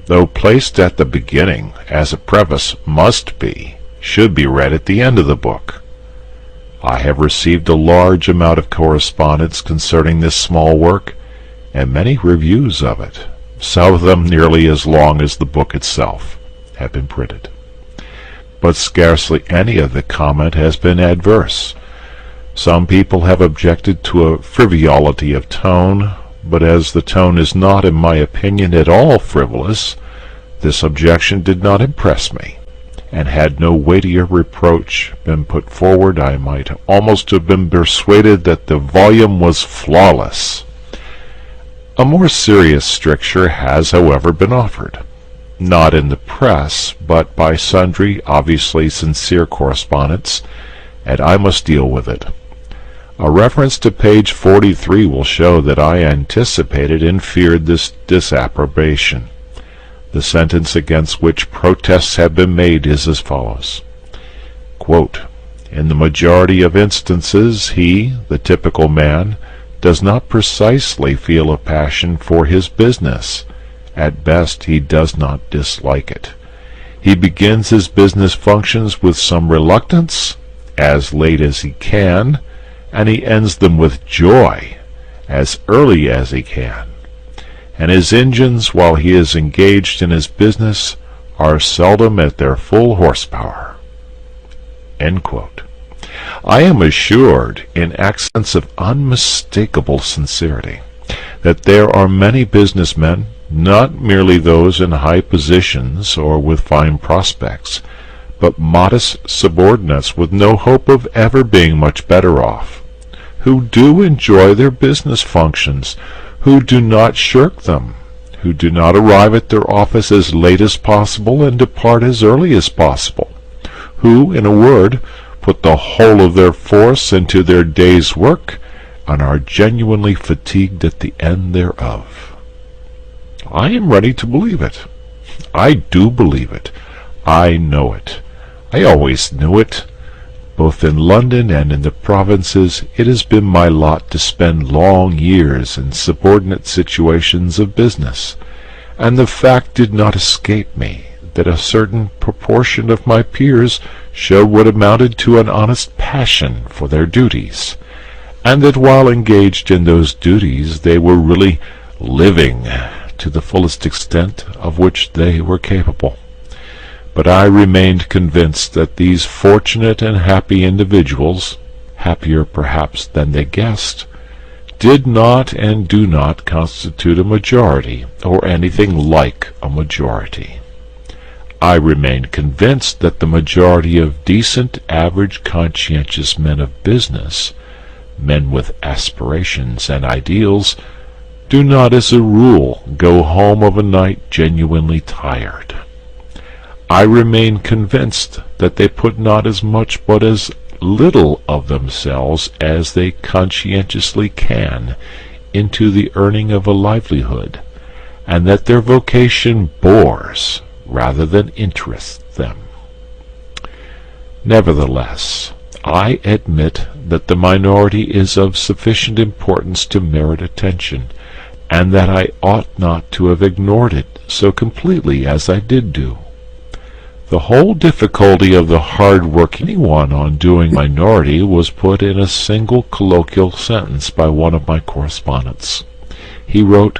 though placed at the beginning as a preface, should be read at the end of the book. I have received a large amount of correspondence concerning this small work, and many reviews of it, some of them nearly as long as the book itself, have been printed. But scarcely any of the comment has been adverse. Some people have objected to a frivolity of tone, but as the tone is not, in my opinion, at all frivolous, this objection did not impress me, and had no weightier reproach been put forward, I might almost have been persuaded that the volume was flawless. A more serious stricture has, however, been offered, not in the press, but by sundry obviously sincere correspondents, and I must deal with it. A reference to page 43 will show that I anticipated and feared this disapprobation. The sentence against which protests have been made is as follows. Quote, "In the majority of instances he, the typical man, does not precisely feel a passion for his business. At best he does not dislike it. He begins his business functions with some reluctance, as late as he can, and he ends them with joy, as early as he can. And his engines, while he is engaged in his business, are seldom at their full horsepower." End quote. I am assured, in accents of unmistakable sincerity, that there are many businessmen, not merely those in high positions or with fine prospects, but modest subordinates with no hope of ever being much better off, who do enjoy their business functions, who do not shirk them, who do not arrive at their office as late as possible and depart as early as possible, who, in a word, put the whole of their force into their day's work, and are genuinely fatigued at the end thereof. I am ready to believe it. I do believe it. I know it. I always knew it. Both in London and in the provinces, it has been my lot to spend long years in subordinate situations of business, and the fact did not escape me that a certain proportion of my peers showed what amounted to an honest passion for their duties, and that while engaged in those duties they were really living to the fullest extent of which they were capable. But I remained convinced that these fortunate and happy individuals, happier perhaps than they guessed, did not and do not constitute a majority, or anything like a majority. I remained convinced that the majority of decent, average, conscientious men of business, men with aspirations and ideals, do not as a rule go home of a night genuinely tired. I remain convinced that they put not as much but as little of themselves as they conscientiously can into the earning of a livelihood, and that their vocation bores rather than interests them. Nevertheless, I admit that the minority is of sufficient importance to merit attention, and that I ought not to have ignored it so completely as I did do. The whole difficulty of the hard-working one on doing minority was put in a single colloquial sentence by one of my correspondents. He wrote,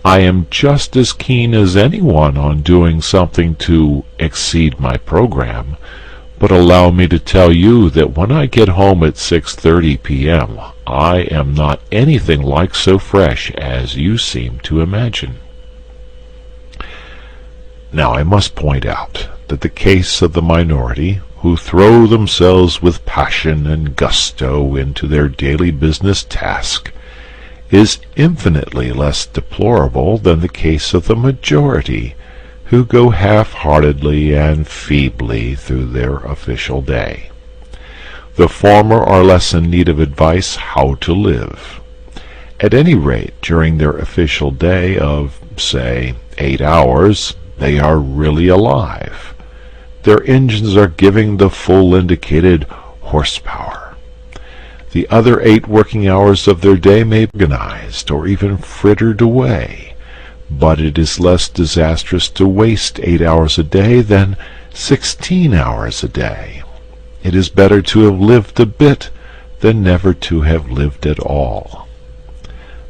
"I am just as keen as anyone on doing something to exceed my program, but allow me to tell you that when I get home at 6:30 p.m., I am not anything like so fresh as you seem to imagine." Now I must point out that the case of the minority, who throw themselves with passion and gusto into their daily business task, is infinitely less deplorable than the case of the majority, who go half-heartedly and feebly through their official day. The former are less in need of advice how to live. At any rate, during their official day of, say, 8 hours, they are really alive. Their engines are giving the full indicated horsepower. The other 8 working hours of their day may be organized or even frittered away, but it is less disastrous to waste 8 hours a day than 16 hours a day. It is better to have lived a bit than never to have lived at all.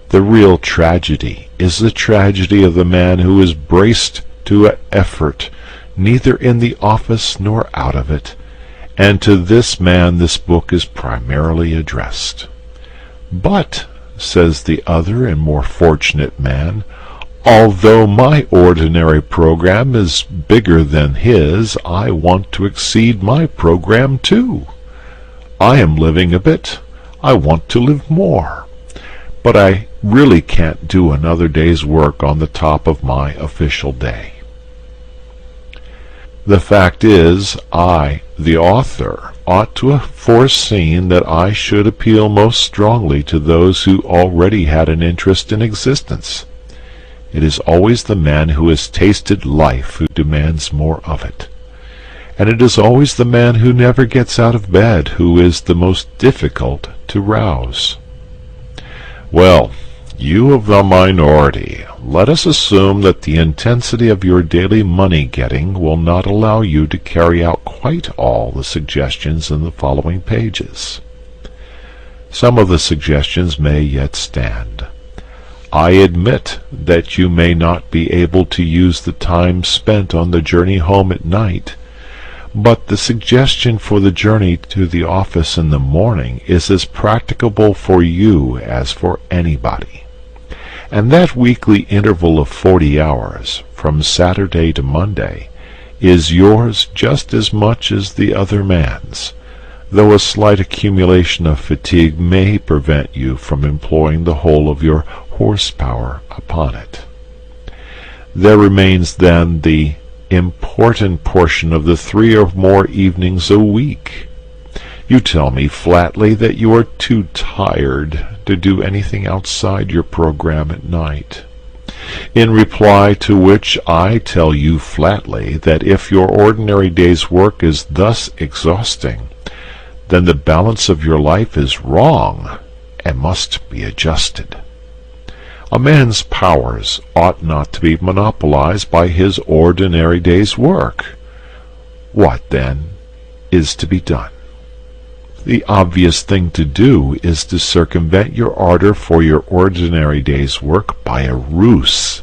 The real tragedy is the tragedy of the man who is braced to effort, neither in the office nor out of it, and to this man this book is primarily addressed. "But," says the other and more fortunate man, "although my ordinary program is bigger than his, I want to exceed my program too. I am living a bit. I want to live more. But I really can't do another day's work on the top of my official day." The fact is, I, the author, ought to have foreseen that I should appeal most strongly to those who already had an interest in existence. It is always the man who has tasted life who demands more of it. And it is always the man who never gets out of bed who is the most difficult to rouse. Well, you of the minority, let us assume that the intensity of your daily money-getting will not allow you to carry out quite all the suggestions in the following pages. Some of the suggestions may yet stand. I admit that you may not be able to use the time spent on the journey home at night, but the suggestion for the journey to the office in the morning is as practicable for you as for anybody. And that weekly interval of 40 hours, from Saturday to Monday, is yours just as much as the other man's, though a slight accumulation of fatigue may prevent you from employing the whole of your horsepower upon it. There remains then the important portion of the 3 or more evenings a week. You tell me flatly that you are too tired to do anything outside your program at night. In reply to which I tell you flatly that if your ordinary day's work is thus exhausting, then the balance of your life is wrong and must be adjusted. A man's powers ought not to be monopolized by his ordinary day's work. What, then, is to be done? The obvious thing to do is to circumvent your ardor for your ordinary day's work by a ruse.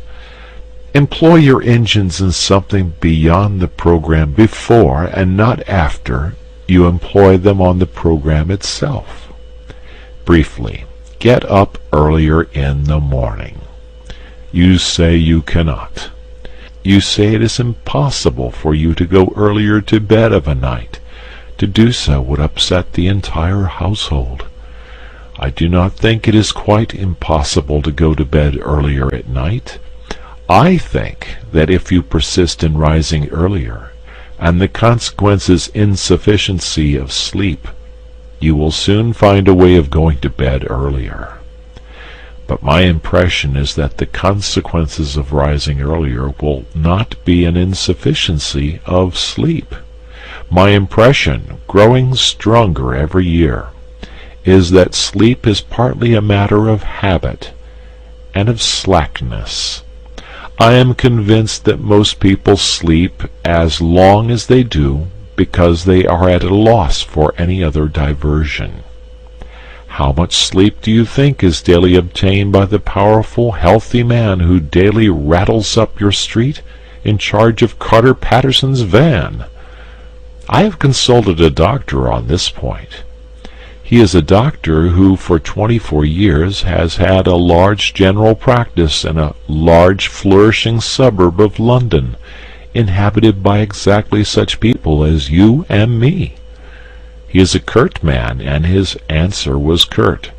Employ your engines in something beyond the program before, and not after, you employ them on the program itself. Briefly, get up earlier in the morning. You say you cannot. You say it is impossible for you to go earlier to bed of a night. To do so would upset the entire household. I do not think it is quite impossible to go to bed earlier at night. I think that if you persist in rising earlier, and the consequence is insufficiency of sleep, you will soon find a way of going to bed earlier. But my impression is that the consequences of rising earlier will not be an insufficiency of sleep. My impression, growing stronger every year, is that sleep is partly a matter of habit and of slackness. I am convinced that most people sleep as long as they do because they are at a loss for any other diversion. How much sleep do you think is daily obtained by the powerful, healthy man who daily rattles up your street in charge of Carter Patterson's van? I have consulted a doctor on this point. He is a doctor who for 24 years has had a large general practice in a large flourishing suburb of London, inhabited by exactly such people as you and me. He is a curt man, and his answer was curt.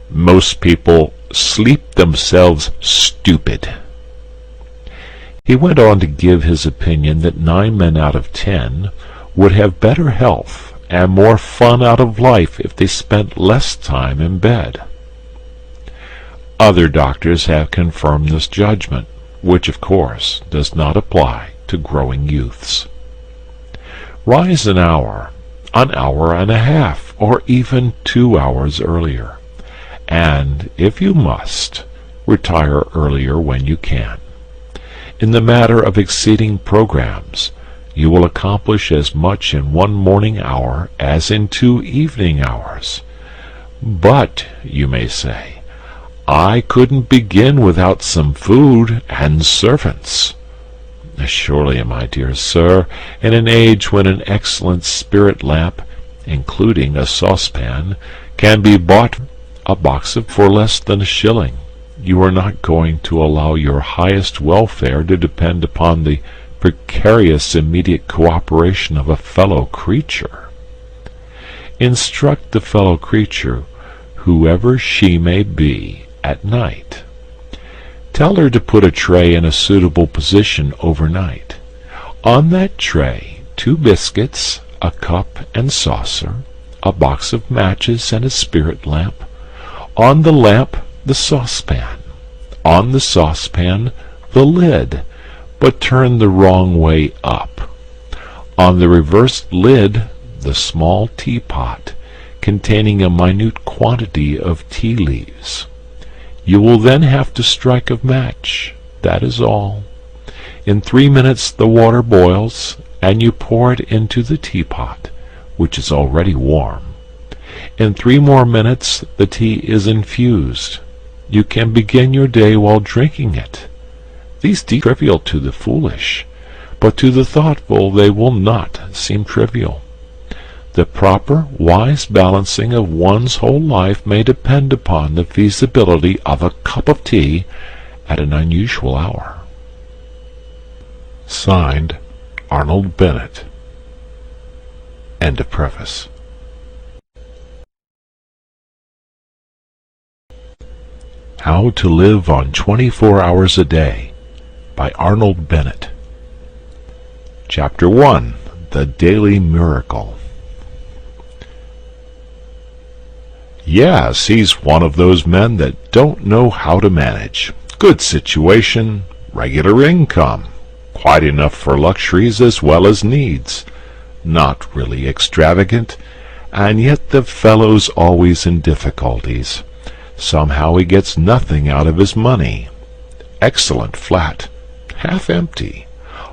Most people sleep themselves stupid. He went on to give his opinion that 9 men out of 10 would have better health and more fun out of life if they spent less time in bed. Other doctors have confirmed this judgment, which of course does not apply to growing youths. Rise an hour and a half, or even 2 hours earlier, and, if you must, Retire earlier when you can. In the matter of exceeding programs, you will accomplish as much in 1 morning hour as in 2 evening hours. But, you may say, I couldn't begin without some food and servants. Surely, my dear sir, in an age when an excellent spirit lamp, including a saucepan, can be bought a box of for less than a shilling, you are not going to allow your highest welfare to depend upon the precarious immediate cooperation of a fellow creature. Instruct the fellow creature, whoever she may be, at night. Tell her to put a tray in a suitable position overnight. On that tray, 2 biscuits, a cup and saucer, a box of matches and a spirit lamp. On the lamp, the saucepan. On the saucepan, the lid, but turn the wrong way up. On the reversed lid, the small teapot, containing a minute quantity of tea leaves. You will then have to strike a match, that is all. In 3 minutes the water boils, and you pour it into the teapot, which is already warm. In 3 more minutes the tea is infused. You can begin your day while drinking it. These seem trivial to the foolish, but to the thoughtful they will not seem trivial. The proper, wise balancing of one's whole life may depend upon the feasibility of a cup of tea at an unusual hour. Signed, Arnold Bennett. End of preface. How to Live on 24 Hours a Day by Arnold Bennett. Chapter 1. The Daily Miracle. Yes, he's one of those men that don't know how to manage. Good situation, regular income, quite enough for luxuries as well as needs. Not really extravagant, and yet the fellow's always in difficulties. Somehow he gets nothing out of his money. Excellent flat, half empty.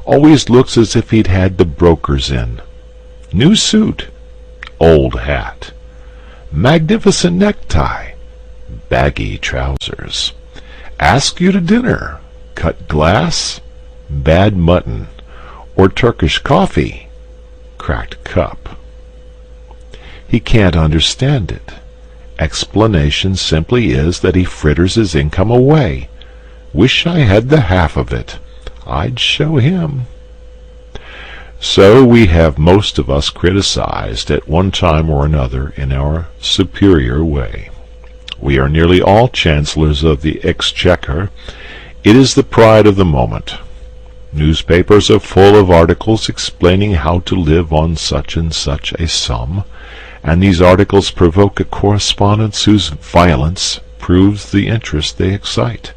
Always looks as if he'd had the brokers in. New suit, old hat. Magnificent necktie, baggy trousers. Ask you to dinner, cut glass, bad mutton, or Turkish coffee, cracked cup. He can't understand it. Explanation simply is that he fritters his income away. Wish I had the half of it. I'd show him. So we have most of us criticized at one time or another in our superior way. We are nearly all chancellors of the exchequer. It is the pride of the moment. Newspapers are full of articles explaining how to live on such and such a sum, and these articles provoke a correspondence whose violence proves the interest they excite.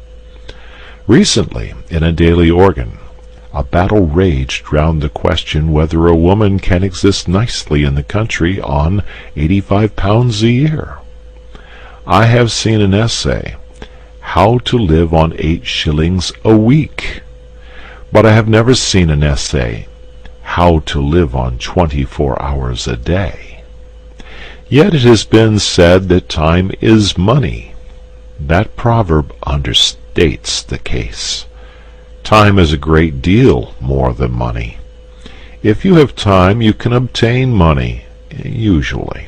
Recently, in a daily organ, a battle raged round the question whether a woman can exist nicely in the country on £85 a year. I have seen an essay, How to Live on 8 shillings a Week, but I have never seen an essay, How to Live on 24 hours a Day. Yet it has been said that time is money. That proverb understates the case. Time is a great deal more than money. If you have time, you can obtain money, usually.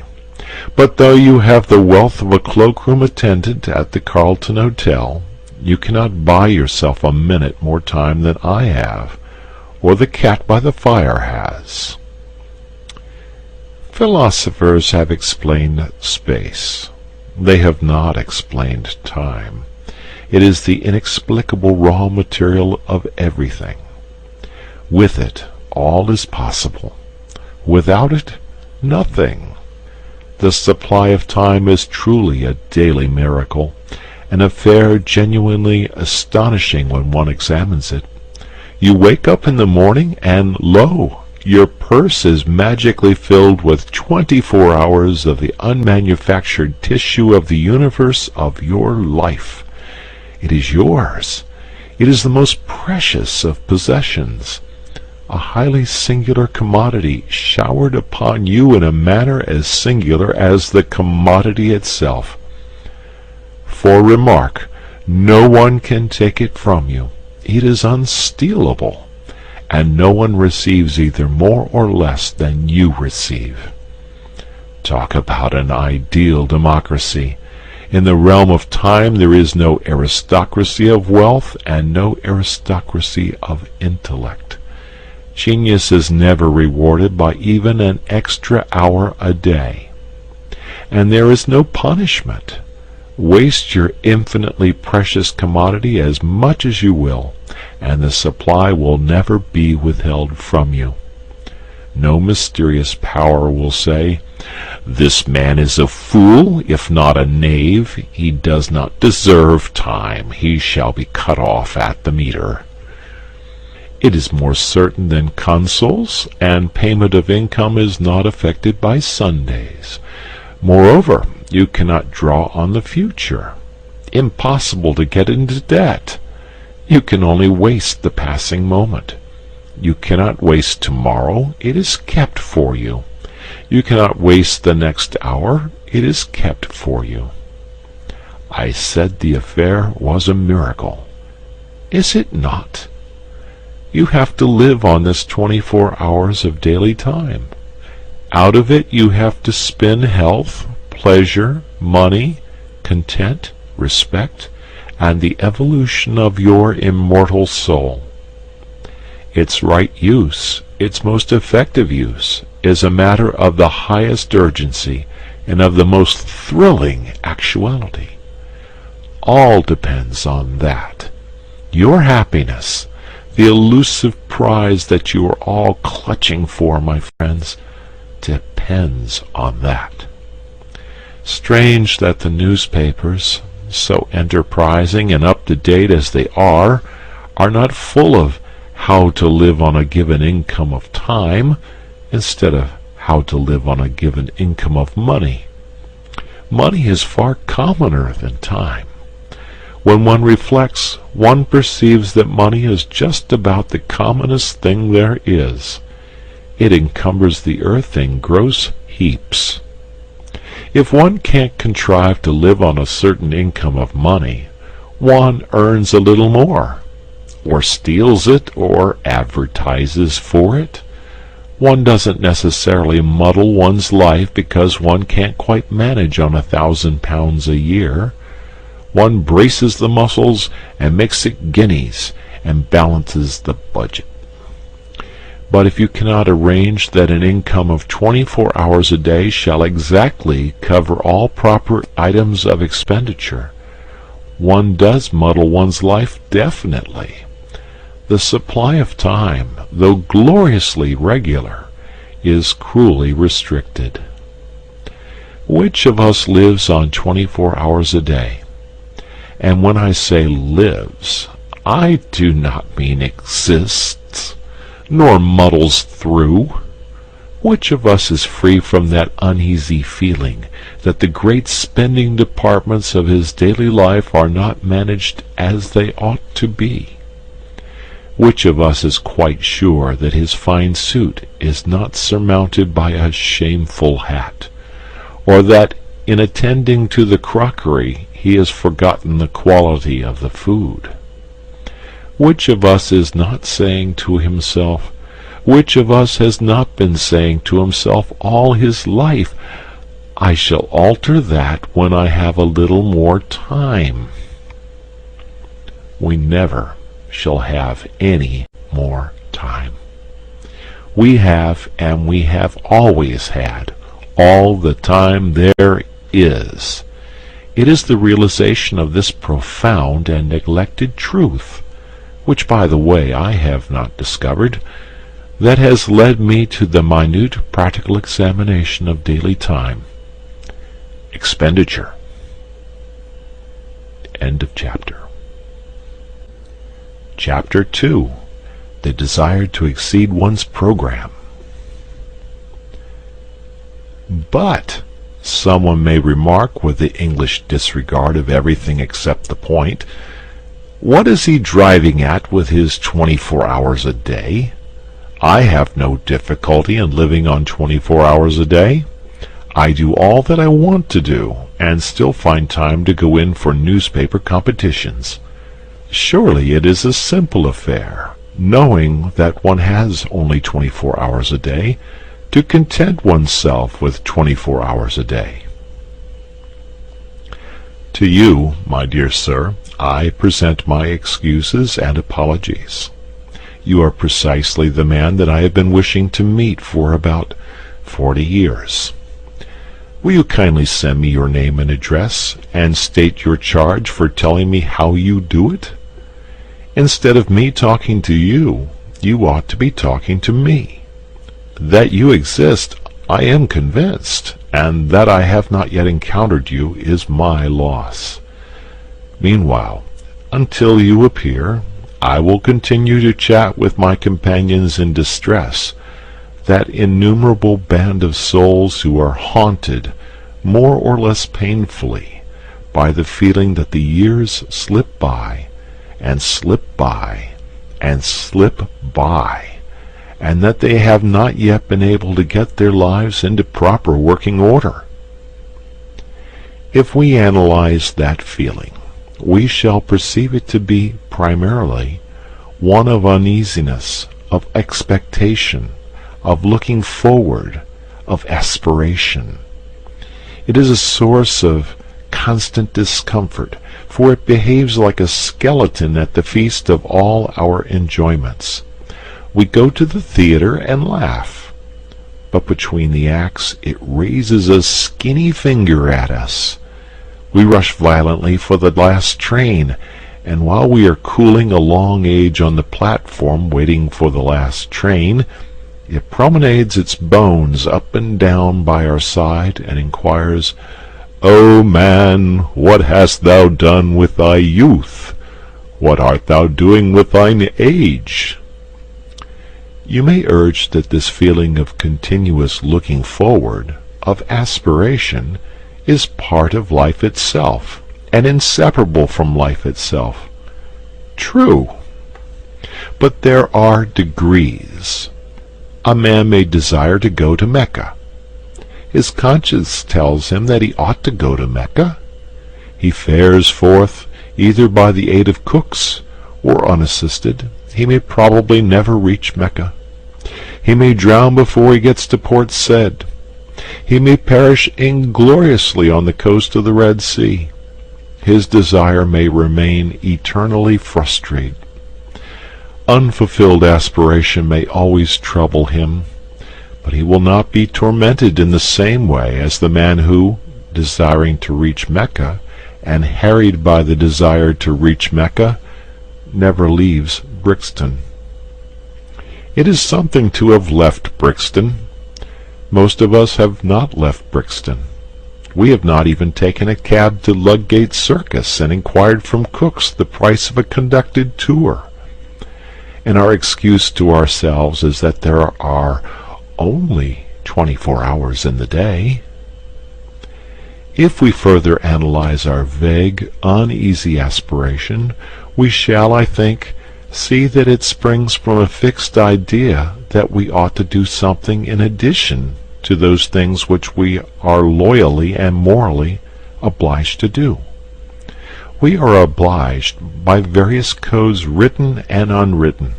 But though you have the wealth of a cloakroom attendant at the Carlton Hotel, you cannot buy yourself a minute more time than I have, or the cat by the fire has. Philosophers have explained space. They have not explained time. It is the inexplicable raw material of everything. With it, all is possible. Without it, nothing. The supply of time is truly a daily miracle, an affair genuinely astonishing when one examines it. You wake up in the morning, and lo! Your purse is magically filled with 24 hours of the unmanufactured tissue of the universe of your life. It is yours. It is the most precious of possessions, a highly singular commodity showered upon you in a manner as singular as the commodity itself. For remark, no one can take it from you. It is unstealable, and no one receives either more or less than you receive. Talk about an ideal democracy. In the realm of time there is no aristocracy of wealth and no aristocracy of intellect. Genius is never rewarded by even an extra hour a day. And there is no punishment. Waste your infinitely precious commodity as much as you will, and the supply will never be withheld from you. No mysterious power will say, "This man is a fool, if not a knave. He does not deserve time. He shall be cut off at the meter." It is more certain than consols, and payment of income is not affected by Sundays. Moreover, you cannot draw on the future. Impossible to get into debt. You can only waste the passing moment. You cannot waste tomorrow. It is kept for you. You cannot waste the next hour. It is kept for you. I said the affair was a miracle. Is it not? You have to live on this 24 hours of daily time. Out of it you have to spin health, pleasure, money, content, respect, and the evolution of your immortal soul. Its right use, its most effective use, is a matter of the highest urgency and of the most thrilling actuality. All depends on that. Your happiness, the elusive prize that you are all clutching for, my friends, depends on that. Strange that the newspapers, so enterprising and up-to-date as they are not full of how to live on a given income of time instead of how to live on a given income of money. Money is far commoner than time. When one reflects, one perceives that money is just about the commonest thing there is. It encumbers the earth in gross heaps. If one can't contrive to live on a certain income of money, one earns a little more, or steals it, or advertises for it. One doesn't necessarily muddle one's life because one can't quite manage on £1,000 a year. One braces the muscles and makes it guineas and balances the budget. But if you cannot arrange that an income of 24 hours a day shall exactly cover all proper items of expenditure, one does muddle one's life definitely. The supply of time, though gloriously regular, is cruelly restricted. Which of us lives on 24 hours a day? And when I say lives, I do not mean exists, nor muddles through. Which of us is free from that uneasy feeling that the great spending departments of his daily life are not managed as they ought to be? Which of us is quite sure that his fine suit is not surmounted by a shameful hat, or that in attending to the crockery he has forgotten the quality of the food? Which of us is not saying to himself, which of us has not been saying to himself all his life, "I shall alter that when I have a little more time"? We never shall have any more time. We have, and we have always had, all the time there is. It is the realization of this profound and neglected truth, which, by the way, I have not discovered, that has led me to the minute practical examination of daily time. Expenditure. End of chapter. Chapter 2. The desire to exceed one's program. But, someone may remark with the English disregard of everything except the point, What is he driving at with his 24 hours a day? I have no difficulty in living on 24 hours a day. I do all that I want to do, and still find time to go in for newspaper competitions. Surely it is a simple affair, knowing that one has only 24 hours a day, to content oneself with 24 hours a day. To you, my dear sir, I present my excuses and apologies. You are precisely the man that I have been wishing to meet for about 40 years. Will you kindly send me your name and address, and state your charge for telling me how you do it? Instead of me talking to you, you ought to be talking to me. That you exist, I am convinced, and that I have not yet encountered you is my loss. Meanwhile, until you appear, I will continue to chat with my companions in distress, that innumerable band of souls who are haunted, more or less painfully, by the feeling that the years slip by, and slip by, and slip by, and that they have not yet been able to get their lives into proper working order. If we analyze that feeling, we shall perceive it to be primarily one of uneasiness, of expectation, of looking forward, of aspiration. It is a source of constant discomfort, for it behaves like a skeleton at the feast of all our enjoyments. We go to the theater and laugh, but between the acts it raises a skinny finger at us. We rush violently for the last train, and while we are cooling a long age on the platform waiting for the last train, it promenades its bones up and down by our side, and inquires, "O man, what hast thou done with thy youth? What art thou doing with thine age?" You may urge that this feeling of continuous looking forward, of aspiration, is part of life itself, and inseparable from life itself. True. But there are degrees. A man may desire to go to Mecca. His conscience tells him that he ought to go to Mecca. He fares forth, either by the aid of cooks or unassisted. He may probably never reach Mecca. He may drown before he gets to Port Said. He may perish ingloriously on the coast of the Red Sea. His desire may remain eternally frustrated. Unfulfilled aspiration may always trouble him, but he will not be tormented in the same way as the man who, desiring to reach Mecca, and harried by the desire to reach Mecca, never leaves Brixton. It is something to have left Brixton. Most of us have not left Brixton. We have not even taken a cab to Ludgate Circus and inquired from cooks the price of a conducted tour. And our excuse to ourselves is that there are only 24 hours in the day. If we further analyze our vague, uneasy aspiration, we shall, I think, see that it springs from a fixed idea that we ought to do something in addition to those things which we are loyally and morally obliged to do. We are obliged, by various codes written and unwritten,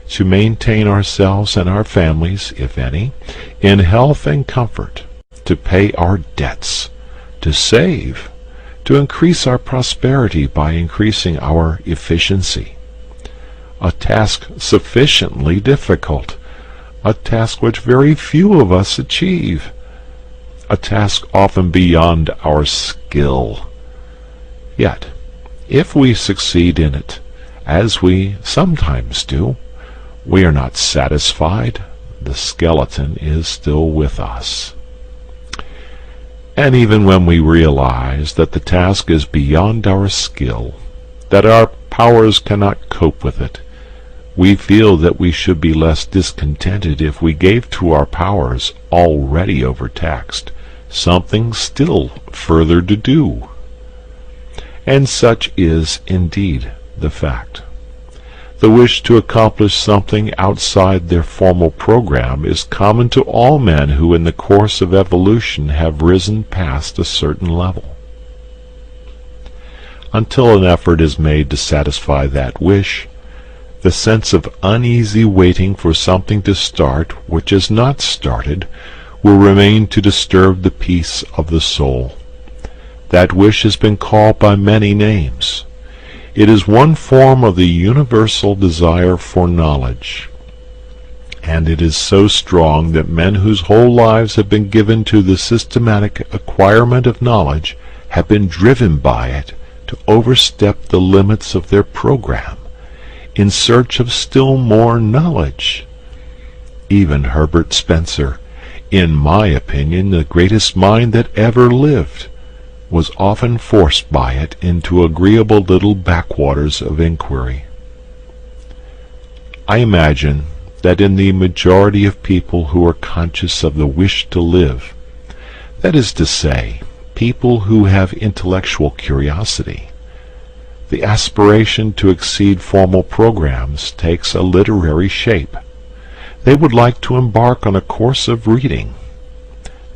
to maintain ourselves and our families, if any, in health and comfort, to pay our debts, to save, to increase our prosperity by increasing our efficiency. A task sufficiently difficult, a task which very few of us achieve, a task often beyond our skill. Yet, if we succeed in it, as we sometimes do, we are not satisfied. The skeleton is still with us. And even when we realize that the task is beyond our skill, that our powers cannot cope with it, we feel that we should be less discontented if we gave to our powers, already overtaxed, something still further to do. And such is, indeed, the fact. The wish to accomplish something outside their formal program is common to all men who in the course of evolution have risen past a certain level. Until an effort is made to satisfy that wish, the sense of uneasy waiting for something to start which is not started will remain to disturb the peace of the soul. That wish has been called by many names. It is one form of the universal desire for knowledge, and it is so strong that men whose whole lives have been given to the systematic acquirement of knowledge have been driven by it to overstep the limits of their program in search of still more knowledge. Even Herbert Spencer, in my opinion the greatest mind that ever lived, was often forced by it into agreeable little backwaters of inquiry. I imagine that in the majority of people who are conscious of the wish to live, that is to say, people who have intellectual curiosity, the aspiration to exceed formal programs takes a literary shape. They would like to embark on a course of reading.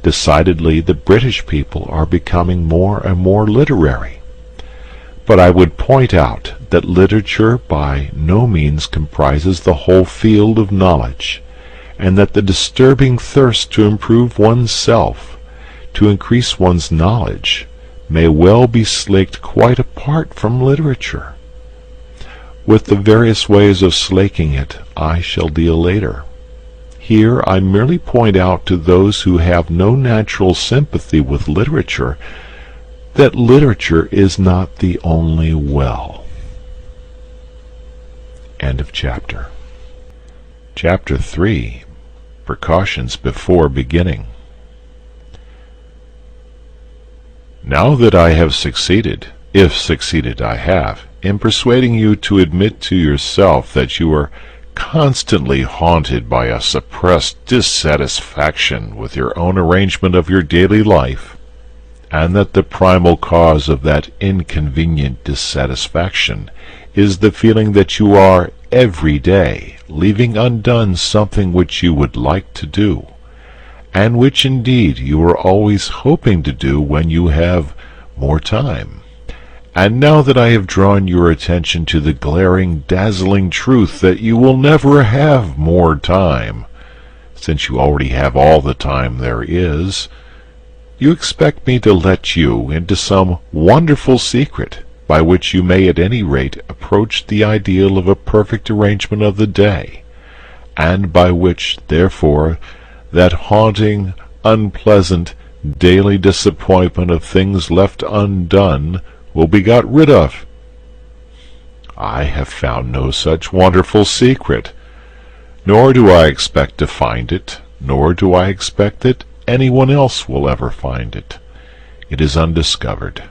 Decidedly, the British people are becoming more and more literary. But I would point out that literature by no means comprises the whole field of knowledge, and that the disturbing thirst to improve one's self, to increase one's knowledge, may well be slaked quite apart from literature. With the various ways of slaking it I shall deal later. Here I merely point out to those who have no natural sympathy with literature that literature is not the only well. End of chapter. Chapter 3. Precautions before beginning. Now that I have succeeded, if succeeded I have, in persuading you to admit to yourself that you are constantly haunted by a suppressed dissatisfaction with your own arrangement of your daily life, and that the primal cause of that inconvenient dissatisfaction is the feeling that you are every day leaving undone something which you would like to do, and which indeed you are always hoping to do when you have more time. And now that I have drawn your attention to the glaring, dazzling truth that you will never have more time, since you already have all the time there is, you expect me to let you into some wonderful secret by which you may at any rate approach the ideal of a perfect arrangement of the day, and by which, therefore, that haunting, unpleasant, daily disappointment of things left undone will be got rid of. I have found no such wonderful secret, nor do I expect to find it, nor do I expect that anyone else will ever find it. It is undiscovered.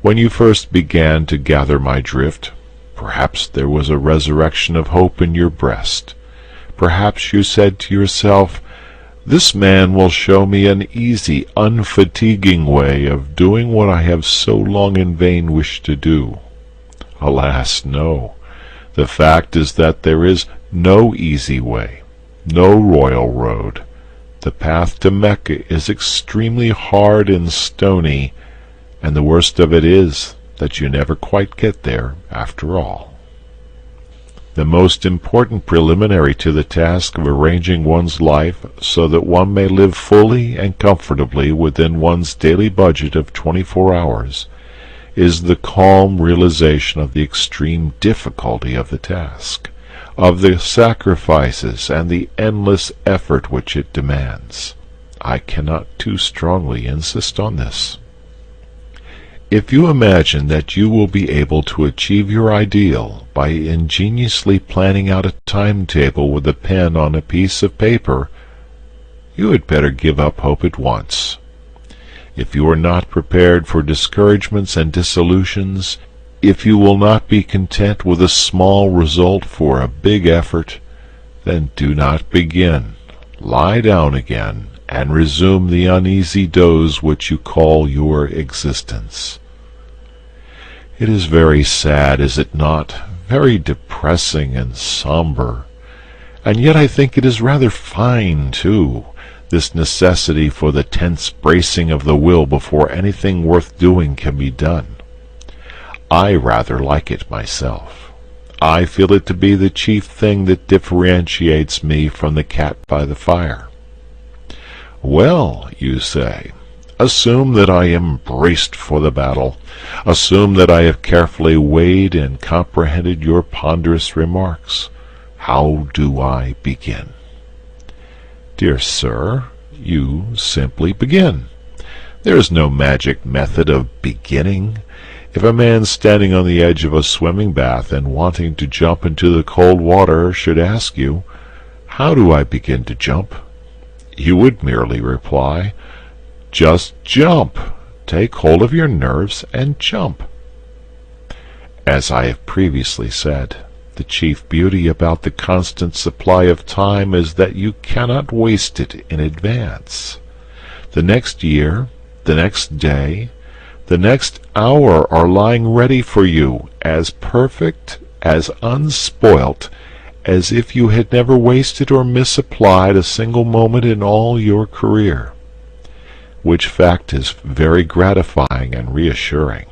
When you first began to gather my drift, perhaps there was a resurrection of hope in your breast. Perhaps you said to yourself, "This man will show me an easy, unfatiguing way of doing what I have so long in vain wished to do." Alas, no. The fact is that there is no easy way, no royal road. The path to Mecca is extremely hard and stony, and the worst of it is that you never quite get there after all. The most important preliminary to the task of arranging one's life so that one may live fully and comfortably within one's daily budget of 24 hours is the calm realization of the extreme difficulty of the task, of the sacrifices and the endless effort which it demands. I cannot too strongly insist on this. If you imagine that you will be able to achieve your ideal by ingeniously planning out a timetable with a pen on a piece of paper, you had better give up hope at once. If you are not prepared for discouragements and disillusions, if you will not be content with a small result for a big effort, then do not begin. Lie down again and resume the uneasy doze which you call your existence. It is very sad, is it not? Very depressing and somber. And yet I think it is rather fine, too, this necessity for the tense bracing of the will before anything worth doing can be done. I rather like it myself. I feel it to be the chief thing that differentiates me from the cat by the fire. Well, you say, assume that I am braced for the battle. Assume that I have carefully weighed and comprehended your ponderous remarks. How do I begin? Dear sir, you simply begin. There is no magic method of beginning. If a man standing on the edge of a swimming bath and wanting to jump into the cold water should ask you, "How do I begin to jump?" you would merely reply, "Just jump. Take hold of your nerves and jump." As I have previously said, the chief beauty about the constant supply of time is that you cannot waste it in advance. The next year, the next day, the next hour are lying ready for you, as perfect, as unspoilt, as if you had never wasted or misapplied a single moment in all your career, which fact is very gratifying and reassuring.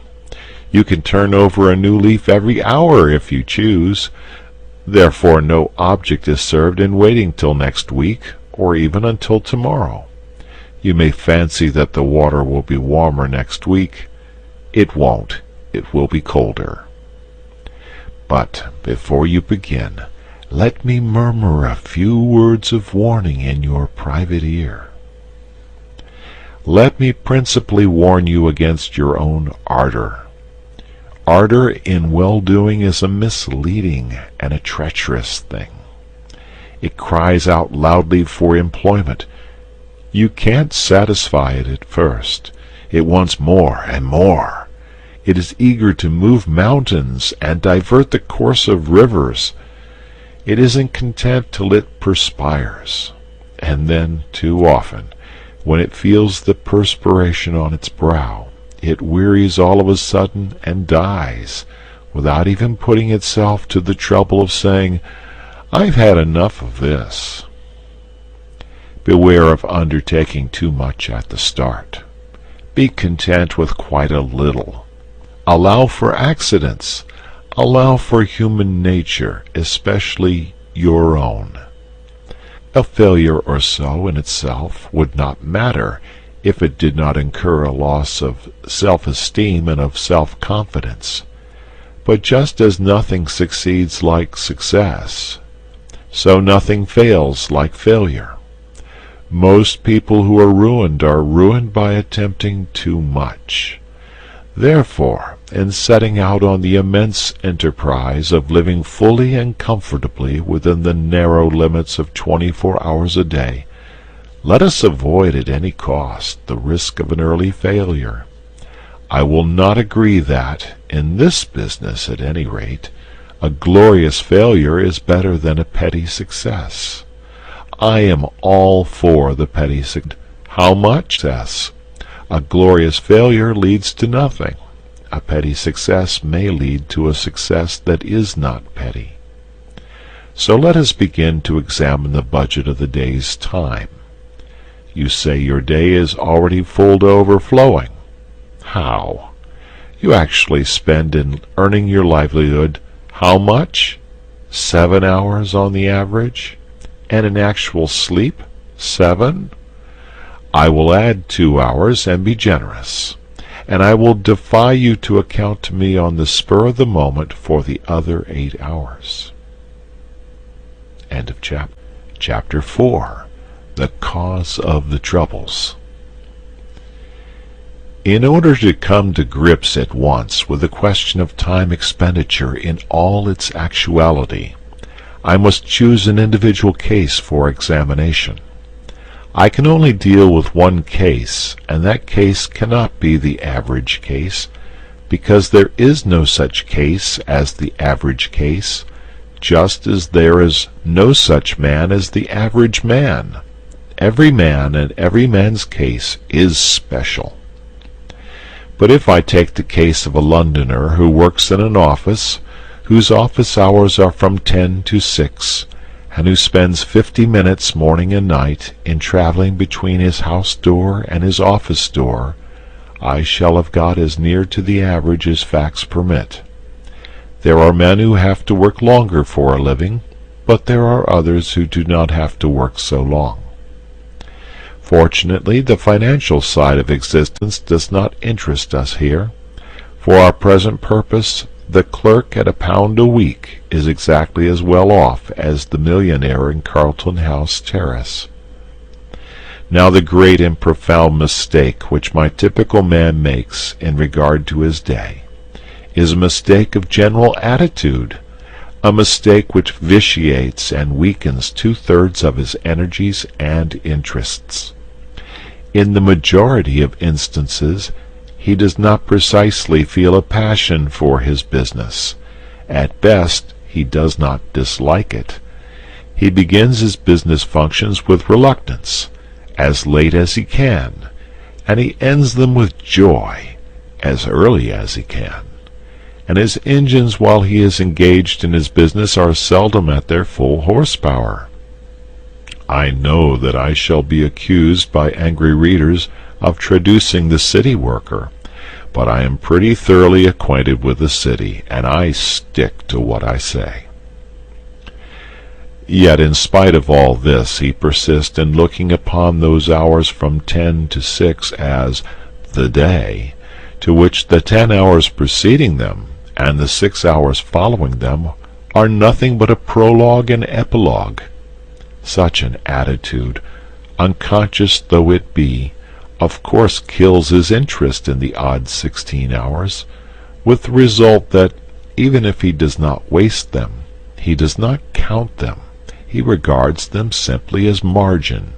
You can turn over a new leaf every hour if you choose. Therefore no object is served in waiting till next week, or even until tomorrow. You may fancy that the water will be warmer next week. It won't. It will be colder. But before you begin, let me murmur a few words of warning in your private ear. Let me principally warn you against your own ardor. Ardor in well-doing is a misleading and a treacherous thing. It cries out loudly for employment. You can't satisfy it at first. It wants more and more. It is eager to move mountains and divert the course of rivers. It isn't content till it perspires. And then, too often, when it feels the perspiration on its brow, it wearies all of a sudden and dies, without even putting itself to the trouble of saying, "I've had enough of this." Beware of undertaking too much at the start. Be content with quite a little. Allow for accidents. Allow for human nature, especially your own. A failure or so in itself would not matter if it did not incur a loss of self-esteem and of self-confidence. But just as nothing succeeds like success, so nothing fails like failure. Most people who are ruined by attempting too much. Therefore, in setting out on the immense enterprise of living fully and comfortably within the narrow limits of 24 hours a day, let us avoid at any cost the risk of an early failure. I will not agree that, in this business at any rate, a glorious failure is better than a petty success. I am all for the petty success. How much success? A glorious failure leads to nothing. A petty success may lead to a success that is not petty. So let us begin to examine the budget of the day's time. You say your day is already full to overflowing. How? You actually spend in earning your livelihood how much? 7 hours on the average? And in actual sleep, 7? I will add 2 hours and be generous, and I will defy you to account to me on the spur of the moment for the other 8 hours. End of chapter. Chapter 4. The Cause of the Troubles. In order to come to grips at once with the question of time expenditure in all its actuality, I must choose an individual case for examination. I can only deal with one case, and that case cannot be the average case, because there is no such case as the average case, just as there is no such man as the average man. Every man and every man's case is special. But if I take the case of a Londoner who works in an office, whose office hours are from 10 to 6, and who spends 50 minutes morning and night in traveling between his house door and his office door, I shall have got as near to the average as facts permit. There are men who have to work longer for a living, but there are others who do not have to work so long. Fortunately, the financial side of existence does not interest us here. For our present purpose, the clerk at £1 a week is exactly as well off as the millionaire in Carlton House Terrace. Now the great and profound mistake which my typical man makes in regard to his day is a mistake of general attitude, a mistake which vitiates and weakens 2/3 of his energies and interests. In the majority of instances, he does not precisely feel a passion for his business. At best, he does not dislike it. He begins his business functions with reluctance, as late as he can, and he ends them with joy, as early as he can. And his engines while he is engaged in his business are seldom at their full horsepower. I know that I shall be accused by angry readers of traducing the city worker, but I am pretty thoroughly acquainted with the city, and I stick to what I say. Yet in spite of all this, he persists in looking upon those hours from 10 to 6 as the day, to which the 10 hours preceding them and the 6 hours following them are nothing but a prologue and epilogue. Such an attitude, unconscious though it be, of course kills his interest in the odd 16 hours, with the result that, even if he does not waste them, he does not count them. He regards them simply as margin.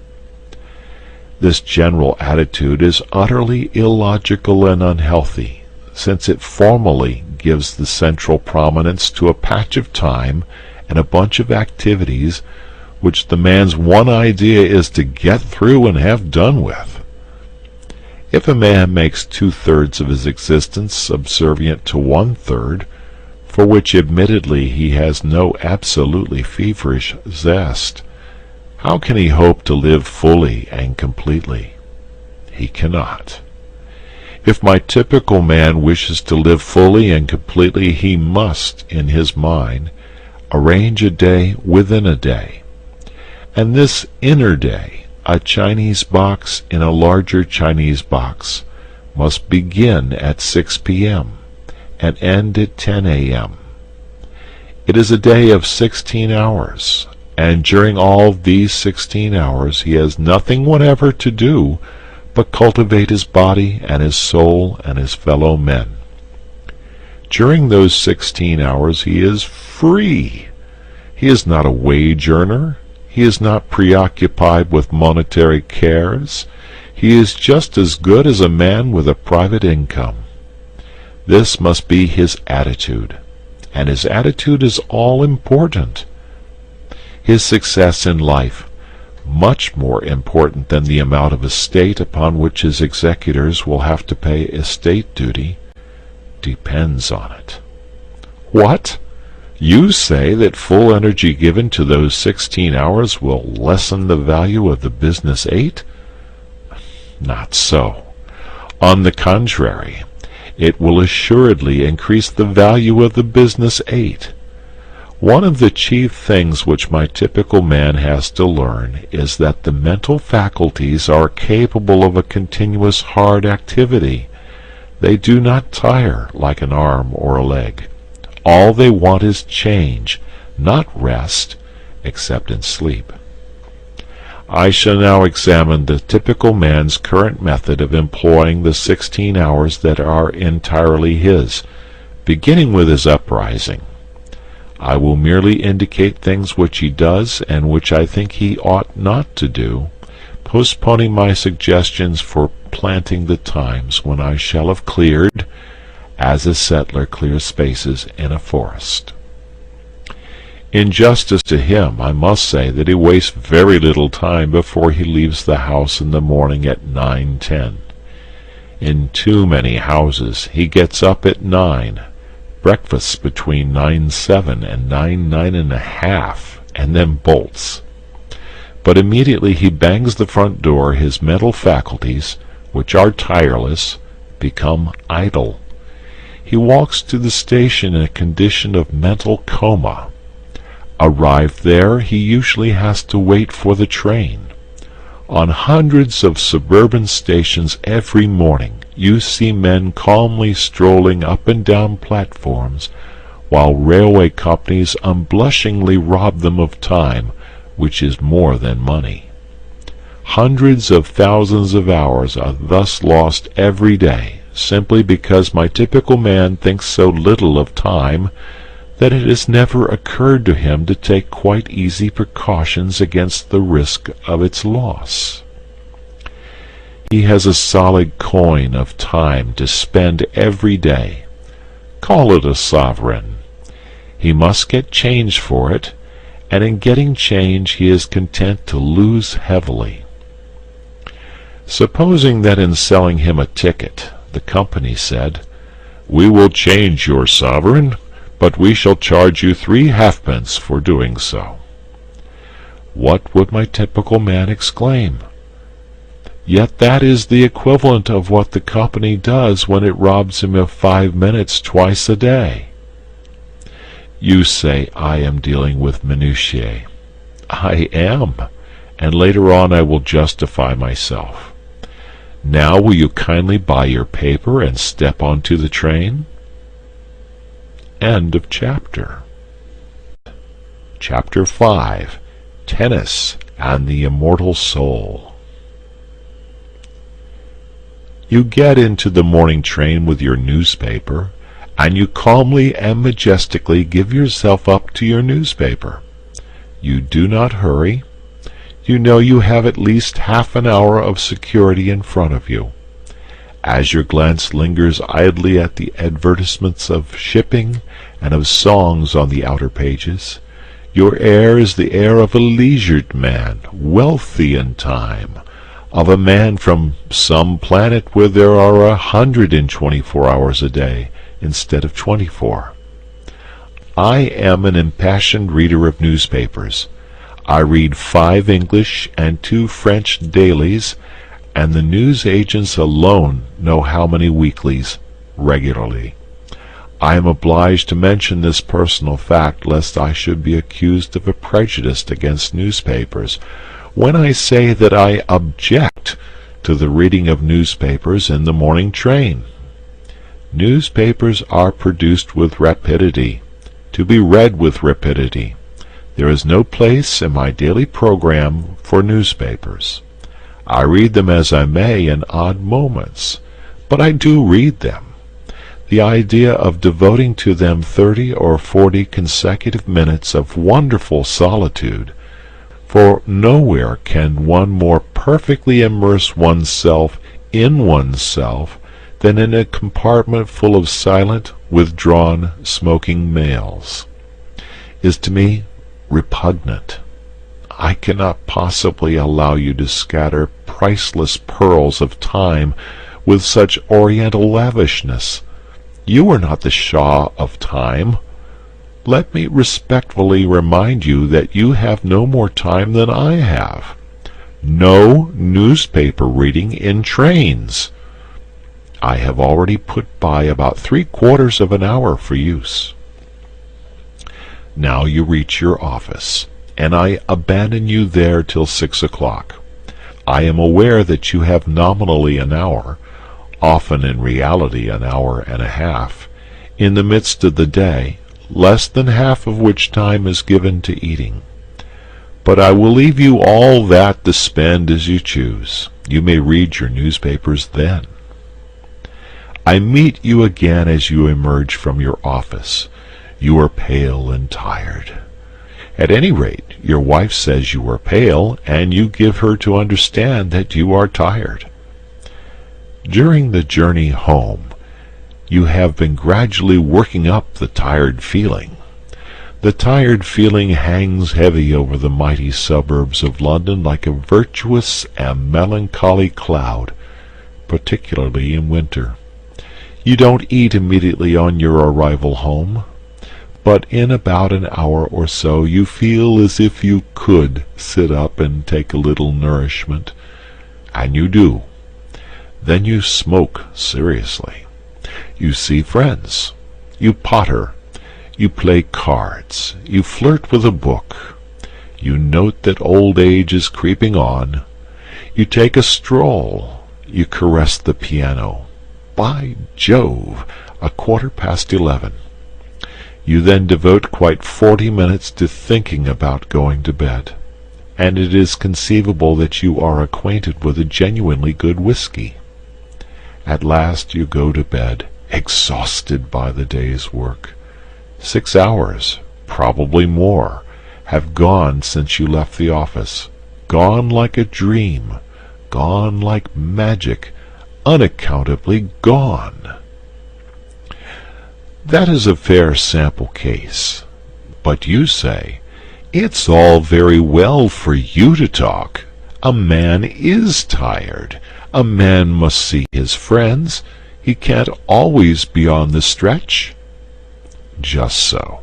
This general attitude is utterly illogical and unhealthy, since it formally gives the central prominence to a patch of time and a bunch of activities which the man's one idea is to get through and have done with. If a man makes 2/3 of his existence subservient to 1/3, for which admittedly he has no absolutely feverish zest, how can he hope to live fully and completely? He cannot. If my typical man wishes to live fully and completely, he must, in his mind, arrange a day within a day, and this inner day, a Chinese box in a larger Chinese box, must begin at 6 p.m. and end at 10 a.m. It is a day of 16 hours, and during all these 16 hours he has nothing whatever to do but cultivate his body and his soul and his fellow men. During those 16 hours he is free. He is not a wage earner. He is not preoccupied with monetary cares. He is just as good as a man with a private income. This must be his attitude, and his attitude is all important. His success in life, much more important than the amount of estate upon which his executors will have to pay estate duty, depends on it. What? You say that full energy given to those 16 hours will lessen the value of the business 8? Not so. On the contrary, it will assuredly increase the value of the business 8. One of the chief things which my typical man has to learn is that the mental faculties are capable of a continuous hard activity. They do not tire like an arm or a leg. All they want is change, not rest, except in sleep. I shall now examine the typical man's current method of employing the 16 hours that are entirely his, beginning with his uprising. I will merely indicate things which he does and which I think he ought not to do, postponing my suggestions for planting the times when I shall have cleared, as a settler clears spaces in a forest. In justice to him, I must say that he wastes very little time before he leaves the house in the morning at 9:10. In too many houses he gets up at 9, breakfasts between 9:07 and 9:30, and then bolts. But immediately he bangs the front door, his mental faculties, which are tireless, become idle. He walks to the station in a condition of mental coma. Arrived there, he usually has to wait for the train. On hundreds of suburban stations every morning you see men calmly strolling up and down platforms, while railway companies unblushingly rob them of time, which is more than money. Hundreds of thousands of hours are thus lost every day, simply because my typical man thinks so little of time that it has never occurred to him to take quite easy precautions against the risk of its loss. He has a solid coin of time to spend every day. Call it a sovereign. He must get change for it, and in getting change he is content to lose heavily. Supposing that in selling him a ticket, the company said, "We will change your sovereign, but we shall charge you 3 halfpence for doing so." What would my typical man exclaim? Yet that is the equivalent of what the company does when it robs him of 5 minutes twice a day. You say I am dealing with minutiae. I am, and later on I will justify myself. Now will you kindly buy your paper and step onto the train? End of chapter. Chapter 5. Tennis and the Immortal Soul. You get into the morning train with your newspaper, and you calmly and majestically give yourself up to your newspaper. You do not hurry. You know you have at least half an hour of security in front of you. As your glance lingers idly at the advertisements of shipping and of songs on the outer pages, your air is the air of a leisured man, wealthy in time, of a man from some planet where there are 124 hours a day instead of 24. I am an impassioned reader of newspapers. I read 5 English and 2 French dailies, and the news agents alone know how many weeklies regularly. I am obliged to mention this personal fact lest I should be accused of a prejudice against newspapers when I say that I object to the reading of newspapers in the morning train. Newspapers are produced with rapidity, to be read with rapidity. There is no place in my daily program for newspapers. I read them as I may in odd moments, but I do read them. The idea of devoting to them 30 or 40 consecutive minutes of wonderful solitude, for nowhere can one more perfectly immerse oneself in oneself than in a compartment full of silent, withdrawn, smoking males, is to me repugnant. I cannot possibly allow you to scatter priceless pearls of time with such oriental lavishness. You are not the Shah of time. Let me respectfully remind you that you have no more time than I have. No newspaper reading in trains. I have already put by about 3/4 of an hour for use. Now you reach your office, and I abandon you there till 6 o'clock. I am aware that you have nominally an hour, often in reality an hour and a half, in the midst of the day, less than half of which time is given to eating. But I will leave you all that to spend as you choose. You may read your newspapers then. I meet you again as you emerge from your office. You are pale and tired. At any rate, your wife says you are pale, and you give her to understand that you are tired. During the journey home, you have been gradually working up the tired feeling. The tired feeling hangs heavy over the mighty suburbs of London like a virtuous and melancholy cloud, particularly in winter. You don't eat immediately on your arrival home, but in about an hour or so you feel as if you could sit up and take a little nourishment, and you do. Then you smoke seriously. You see friends. You potter. You play cards. You flirt with a book. You note that old age is creeping on. You take a stroll. You caress the piano. By Jove, 11:15. You then devote quite 40 minutes to thinking about going to bed, and it is conceivable that you are acquainted with a genuinely good whiskey. At last you go to bed, exhausted by the day's work. 6 hours, probably more, have gone since you left the office, gone like a dream, gone like magic, unaccountably gone. That is a fair sample case. But you say, it's all very well for you to talk. A man is tired. A man must see his friends. He can't always be on the stretch. Just so.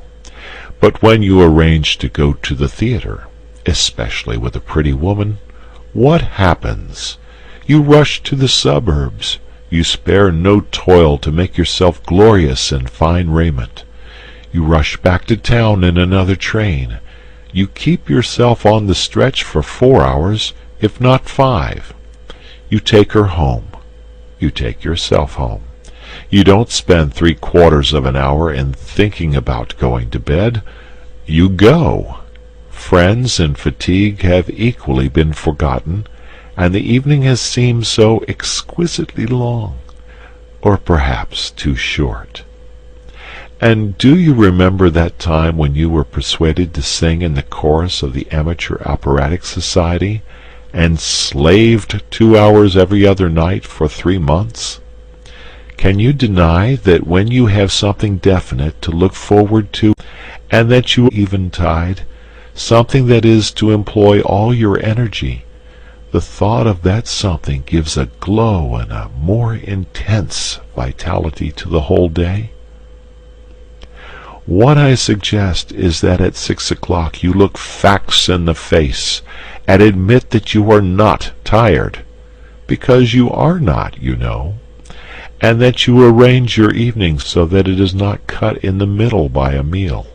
But when you arrange to go to the theater, especially with a pretty woman, what happens? You rush to the suburbs. You spare no toil to make yourself glorious in fine raiment. You rush back to town in another train. You keep yourself on the stretch for 4 hours, if not 5. You take her home. You take yourself home. You don't spend 3/4 of an hour in thinking about going to bed. You go. Friends and fatigue have equally been forgotten, and the evening has seemed so exquisitely long, or perhaps too short. And do you remember that time when you were persuaded to sing in the chorus of the Amateur Operatic Society, and slaved 2 hours every other night for 3 months? Can you deny that when you have something definite to look forward to, and that you eventide, something that is to employ all your energy, the thought of that something gives a glow and a more intense vitality to the whole day? What I suggest is that at 6 o'clock you look facts in the face and admit that you are not tired, because you are not, you know, and that you arrange your evening so that it is not cut in the middle by a meal.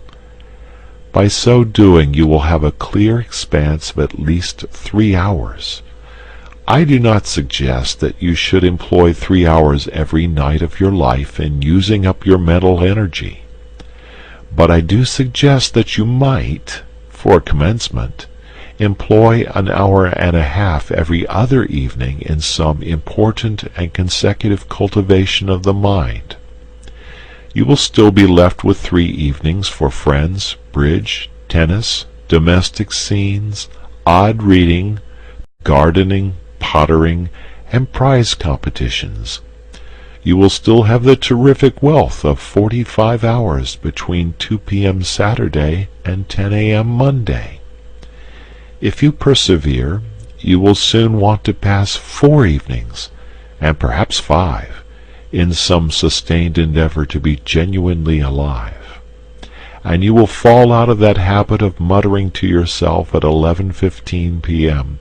By so doing you will have a clear expanse of at least 3 hours. I do not suggest that you should employ 3 hours every night of your life in using up your mental energy, but I do suggest that you might, for commencement, employ an hour and a half every other evening in some important and consecutive cultivation of the mind. You will still be left with 3 evenings for friends, bridge, tennis, domestic scenes, odd reading, gardening, pottering, and prize competitions. You will still have the terrific wealth of 45 hours between 2 p.m. Saturday and 10 a.m. Monday. If you persevere, you will soon want to pass 4 evenings, and perhaps 5, in some sustained endeavor to be genuinely alive, and you will fall out of that habit of muttering to yourself at 11:15 p.m.,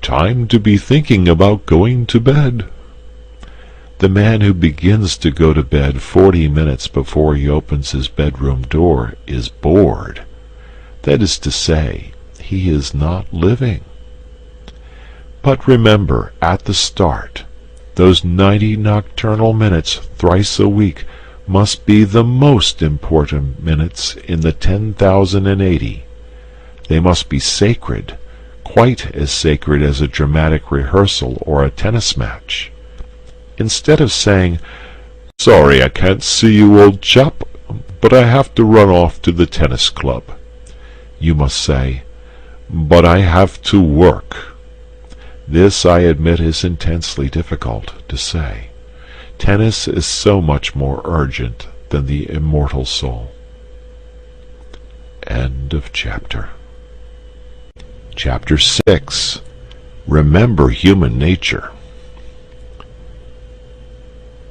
"Time to be thinking about going to bed." The man who begins to go to bed 40 minutes before he opens his bedroom door is bored. That is to say, he is not living. But remember, at the start, those 90 nocturnal minutes thrice a week must be the most important minutes in the 10,080. They must be sacred, quite as sacred as a dramatic rehearsal or a tennis match. Instead of saying, "Sorry I can't see you, old chap, but I have to run off to the tennis club," you must say, "But I have to work." This, I admit, is intensely difficult to say. Tennis is so much more urgent than the immortal soul. End of chapter. Chapter 6. Remember human nature.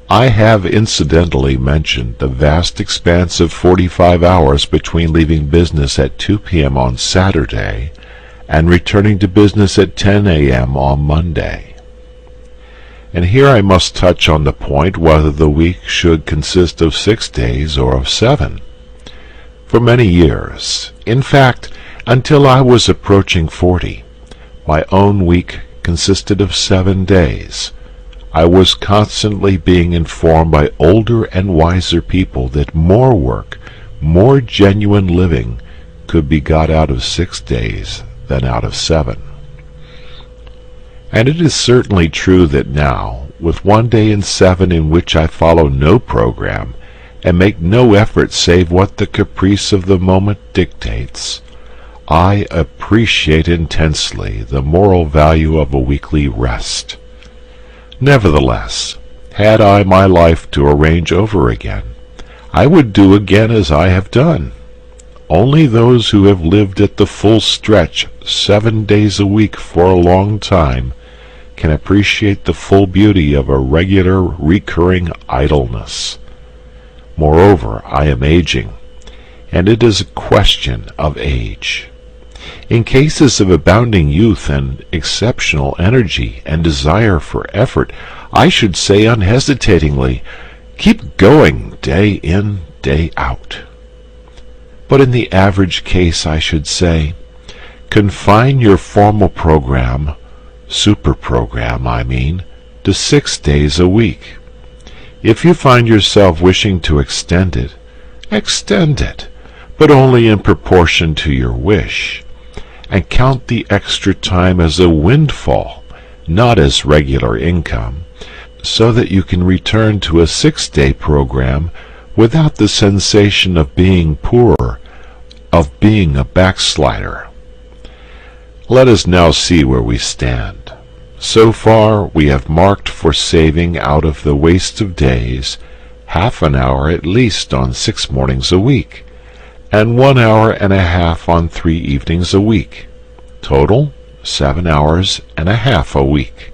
I have incidentally mentioned the vast expanse of 45 hours between leaving business at 2 p.m. on Saturday and returning to business at 10 a.m. on Monday. And here I must touch on the point whether the week should consist of 6 days or of 7. For many years, in fact, until I was approaching 40, my own week consisted of 7 days. I was constantly being informed by older and wiser people that more work, more genuine living, could be got out of 6 days than out of 7. And it is certainly true that now, with 1 day in 7 in which I follow no program, and make no effort save what the caprice of the moment dictates, I appreciate intensely the moral value of a weekly rest. Nevertheless, had I my life to arrange over again, I would do again as I have done. Only those who have lived at the full stretch 7 days a week for a long time can appreciate the full beauty of a regular, recurring idleness. Moreover, I am aging, and it is a question of age. In cases of abounding youth and exceptional energy and desire for effort, I should say unhesitatingly, keep going day in, day out. But in the average case, I should say, confine your formal program, super-program, I mean, to 6 days a week. If you find yourself wishing to extend it, but only in proportion to your wish, and count the extra time as a windfall, not as regular income, so that you can return to a 6-day program without the sensation of being poor, of being a backslider. Let us now see where we stand. So far we have marked for saving out of the waste of days half an hour at least on 6 mornings a week, and 1 hour and a half on 3 evenings a week. Total, 7 hours and a half a week.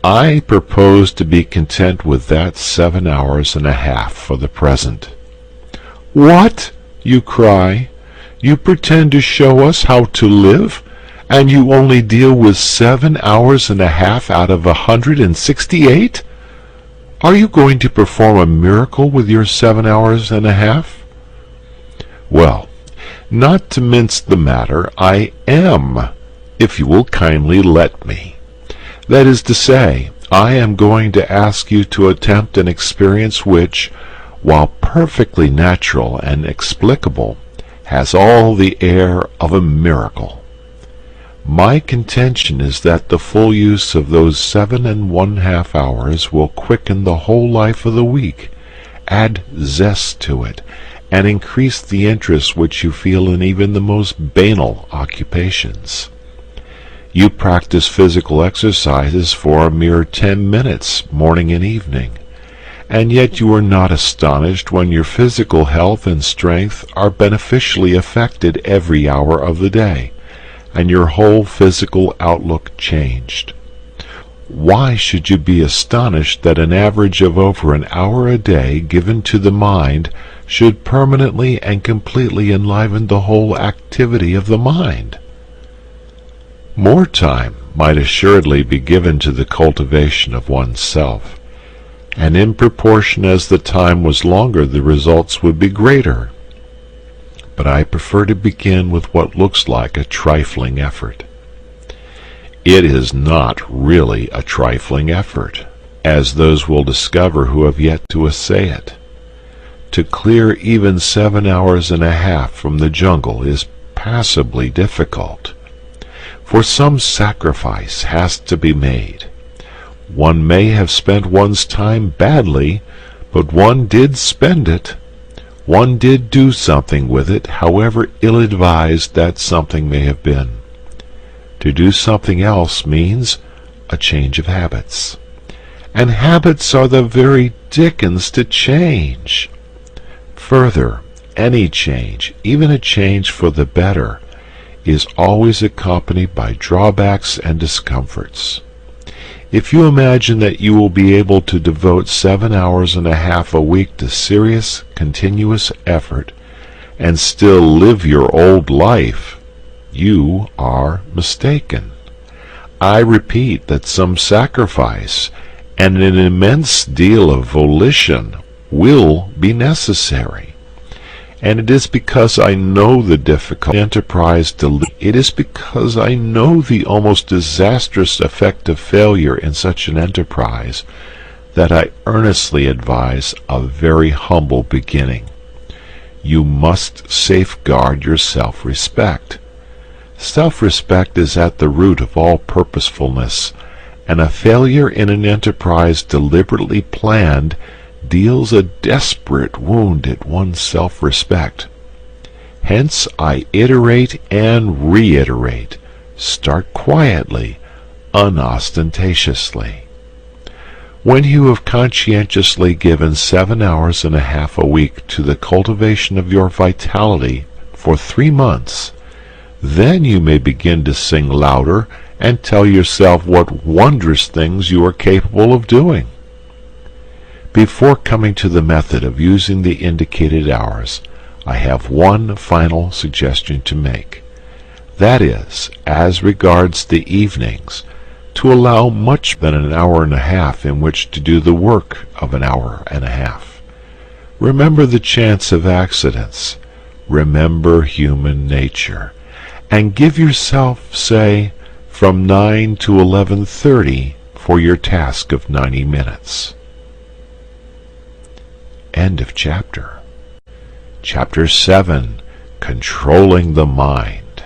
I propose to be content with that 7 hours and a half for the present. What? You cry. You pretend to show us how to live, and you only deal with 7 hours and a half out of 168? Are you going to perform a miracle with your 7 hours and a half? Well, not to mince the matter, I am, if you will kindly let me. That is to say, I am going to ask you to attempt an experience which, while perfectly natural and explicable, has all the air of a miracle. My contention is that the full use of those 7½ hours will quicken the whole life of the week, add zest to it, and increase the interest which you feel in even the most banal occupations. You practice physical exercises for a mere 10 minutes, morning and evening, and yet you are not astonished when your physical health and strength are beneficially affected every hour of the day, and your whole physical outlook changed. Why should you be astonished that an average of over an hour a day given to the mind should permanently and completely enliven the whole activity of the mind? More time might assuredly be given to the cultivation of oneself, and in proportion as the time was longer the results would be greater. But I prefer to begin with what looks like a trifling effort. It is not really a trifling effort, as those will discover who have yet to essay it. To clear even 7 hours and a half from the jungle is passably difficult, for some sacrifice has to be made. One may have spent one's time badly, but one did spend it. One did do something with it, however ill-advised that something may have been. To do something else means a change of habits. And habits are the very dickens to change. Further, any change, even a change for the better, is always accompanied by drawbacks and discomforts. If you imagine that you will be able to devote 7 hours and a half a week to serious, continuous effort and still live your old life, you are mistaken. I repeat that some sacrifice and an immense deal of volition will be necessary. And it is because I know the difficult enterprise it is because I know the almost disastrous effect of failure in such an enterprise that I earnestly advise a very humble beginning. You must safeguard your self-respect. Self-respect is at the root of all purposefulness, and a failure in an enterprise deliberately planned deals a desperate wound at one's self-respect. Hence I iterate and reiterate, start quietly, unostentatiously. When you have conscientiously given 7 hours and a half a week to the cultivation of your vitality for 3 months, then you may begin to sing louder and tell yourself what wondrous things you are capable of doing. Before coming to the method of using the indicated hours, I have one final suggestion to make. That is, as regards the evenings, to allow much than an hour and a half in which to do the work of an hour and a half. Remember the chance of accidents. Remember human nature. And give yourself, say, from 9 to 11:30 for your task of 90 minutes. End of chapter. Chapter 7. Controlling the Mind.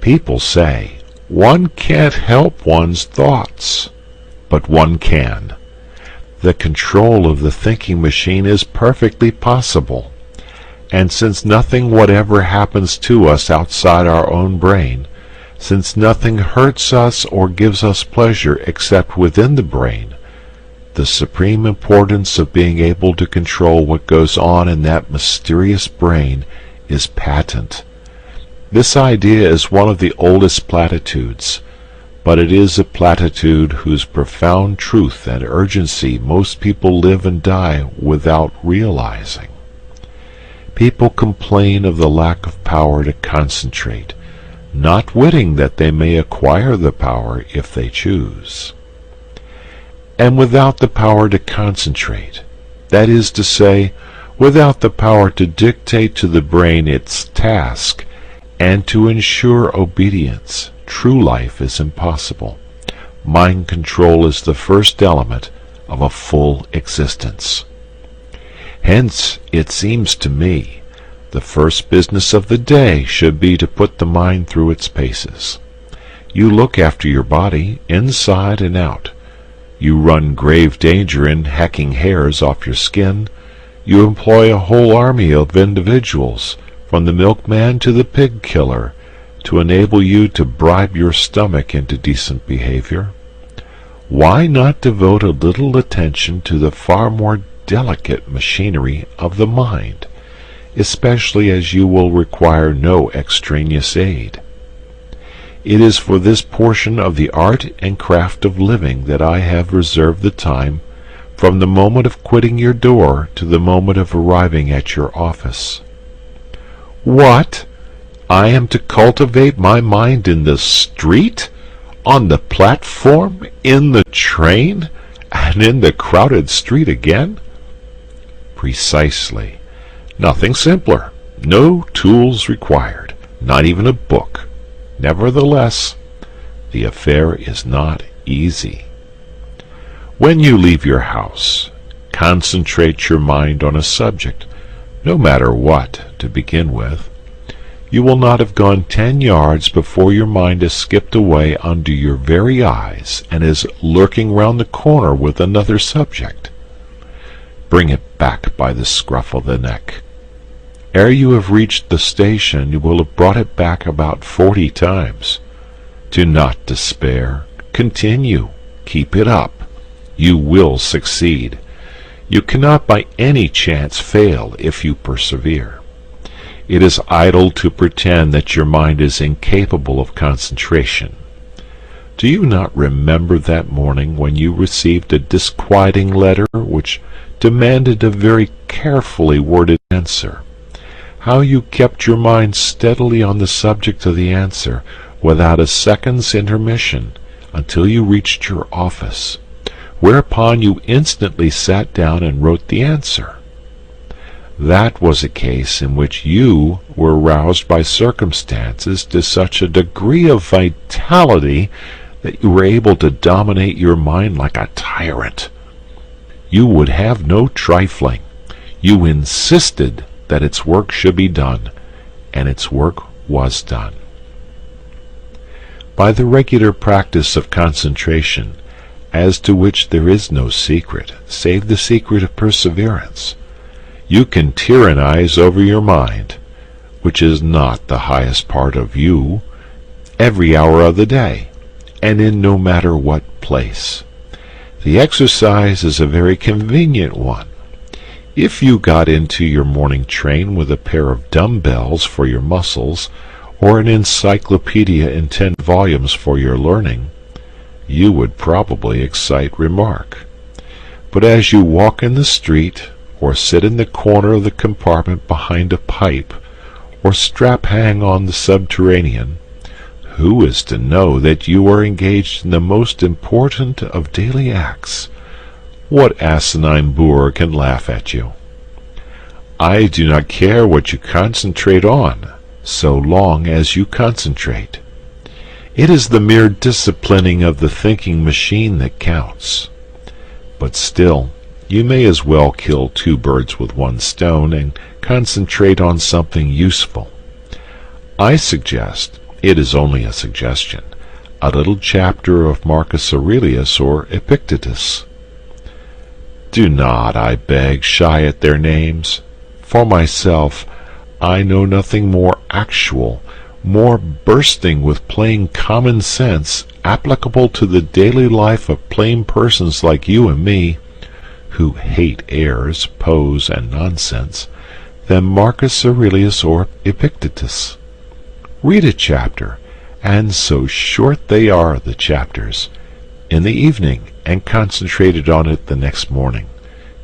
People say, one can't help one's thoughts, but one can. The control of the thinking machine is perfectly possible, and since nothing whatever happens to us outside our own brain, since nothing hurts us or gives us pleasure except within the brain, the supreme importance of being able to control what goes on in that mysterious brain is patent. This idea is one of the oldest platitudes, but it is a platitude whose profound truth and urgency most people live and die without realizing. People complain of the lack of power to concentrate, not witting that they may acquire the power if they choose. And without the power to concentrate, that is to say, without the power to dictate to the brain its task and to ensure obedience, true life is impossible. Mind control is the first element of a full existence. Hence, it seems to me, the first business of the day should be to put the mind through its paces. You look after your body, inside and out. You run grave danger in hacking hairs off your skin. You employ a whole army of individuals, from the milkman to the pig killer, to enable you to bribe your stomach into decent behavior. Why not devote a little attention to the far more delicate machinery of the mind, especially as you will require no extraneous aid? It is for this portion of the art and craft of living that I have reserved the time from the moment of quitting your door to the moment of arriving at your office. What? I am to cultivate my mind in the street, on the platform, in the train, and in the crowded street again? Precisely. Nothing simpler. No tools required. Not even a book. Nevertheless, the affair is not easy. When you leave your house, concentrate your mind on a subject, no matter what, to begin with. You will not have gone 10 yards before your mind has skipped away under your very eyes and is lurking round the corner with another subject. Bring it back by the scruff of the neck. Ere you have reached the station, you will have brought it back about 40 times. Do not despair. Continue. Keep it up. You will succeed. You cannot by any chance fail if you persevere. It is idle to pretend that your mind is incapable of concentration. Do you not remember that morning when you received a disquieting letter which demanded a very carefully worded answer? How you kept your mind steadily on the subject of the answer without a second's intermission until you reached your office, whereupon you instantly sat down and wrote the answer. That was a case in which you were roused by circumstances to such a degree of vitality that you were able to dominate your mind like a tyrant. You would have no trifling. You insisted that its work should be done, and its work was done. By the regular practice of concentration, as to which there is no secret, save the secret of perseverance, you can tyrannize over your mind, which is not the highest part of you, every hour of the day, and in no matter what place. The exercise is a very convenient one. If you got into your morning train with a pair of dumbbells for your muscles, or an encyclopedia in 10 volumes for your learning, you would probably excite remark. But as you walk in the street, or sit in the corner of the compartment behind a pipe, or strap-hang on the subterranean, who is to know that you are engaged in the most important of daily acts? What asinine boor can laugh at you? I do not care what you concentrate on, so long as you concentrate. It is the mere disciplining of the thinking machine that counts. But still, you may as well kill 2 birds with 1 stone and concentrate on something useful. I suggest, it is only a suggestion, a little chapter of Marcus Aurelius or Epictetus. Do not, I beg, shy at their names. For myself, I know nothing more actual, more bursting with plain common sense, applicable to the daily life of plain persons like you and me, who hate airs, pose, and nonsense, than Marcus Aurelius or Epictetus. Read a chapter, and so short they are, the chapters, in the evening, and concentrated on it the next morning.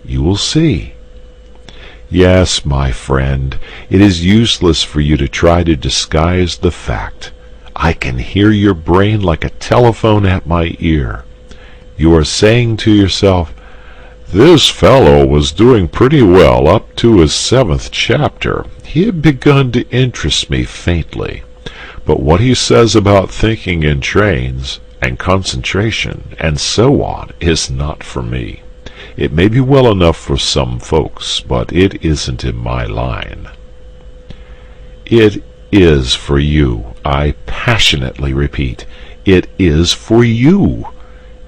You will see. Yes, my friend, it is useless for you to try to disguise the fact. I can hear your brain like a telephone at my ear. You are saying to yourself, "This fellow was doing pretty well up to his 7th chapter. He had begun to interest me faintly. But what he says about thinking in trains, and concentration, and so on, is not for me. It may be well enough for some folks, but it isn't in my line." It is for you. I passionately repeat, it is for you.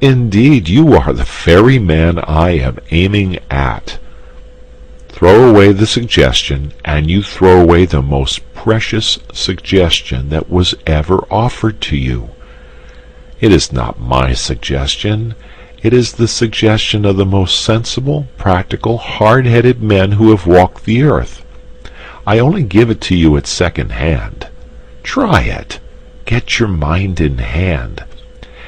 Indeed, you are the very man I am aiming at. Throw away the suggestion, and you throw away the most precious suggestion that was ever offered to you. It is not my suggestion. It is the suggestion of the most sensible, practical, hard-headed men who have walked the earth. I only give it to you at second hand. Try it. Get your mind in hand,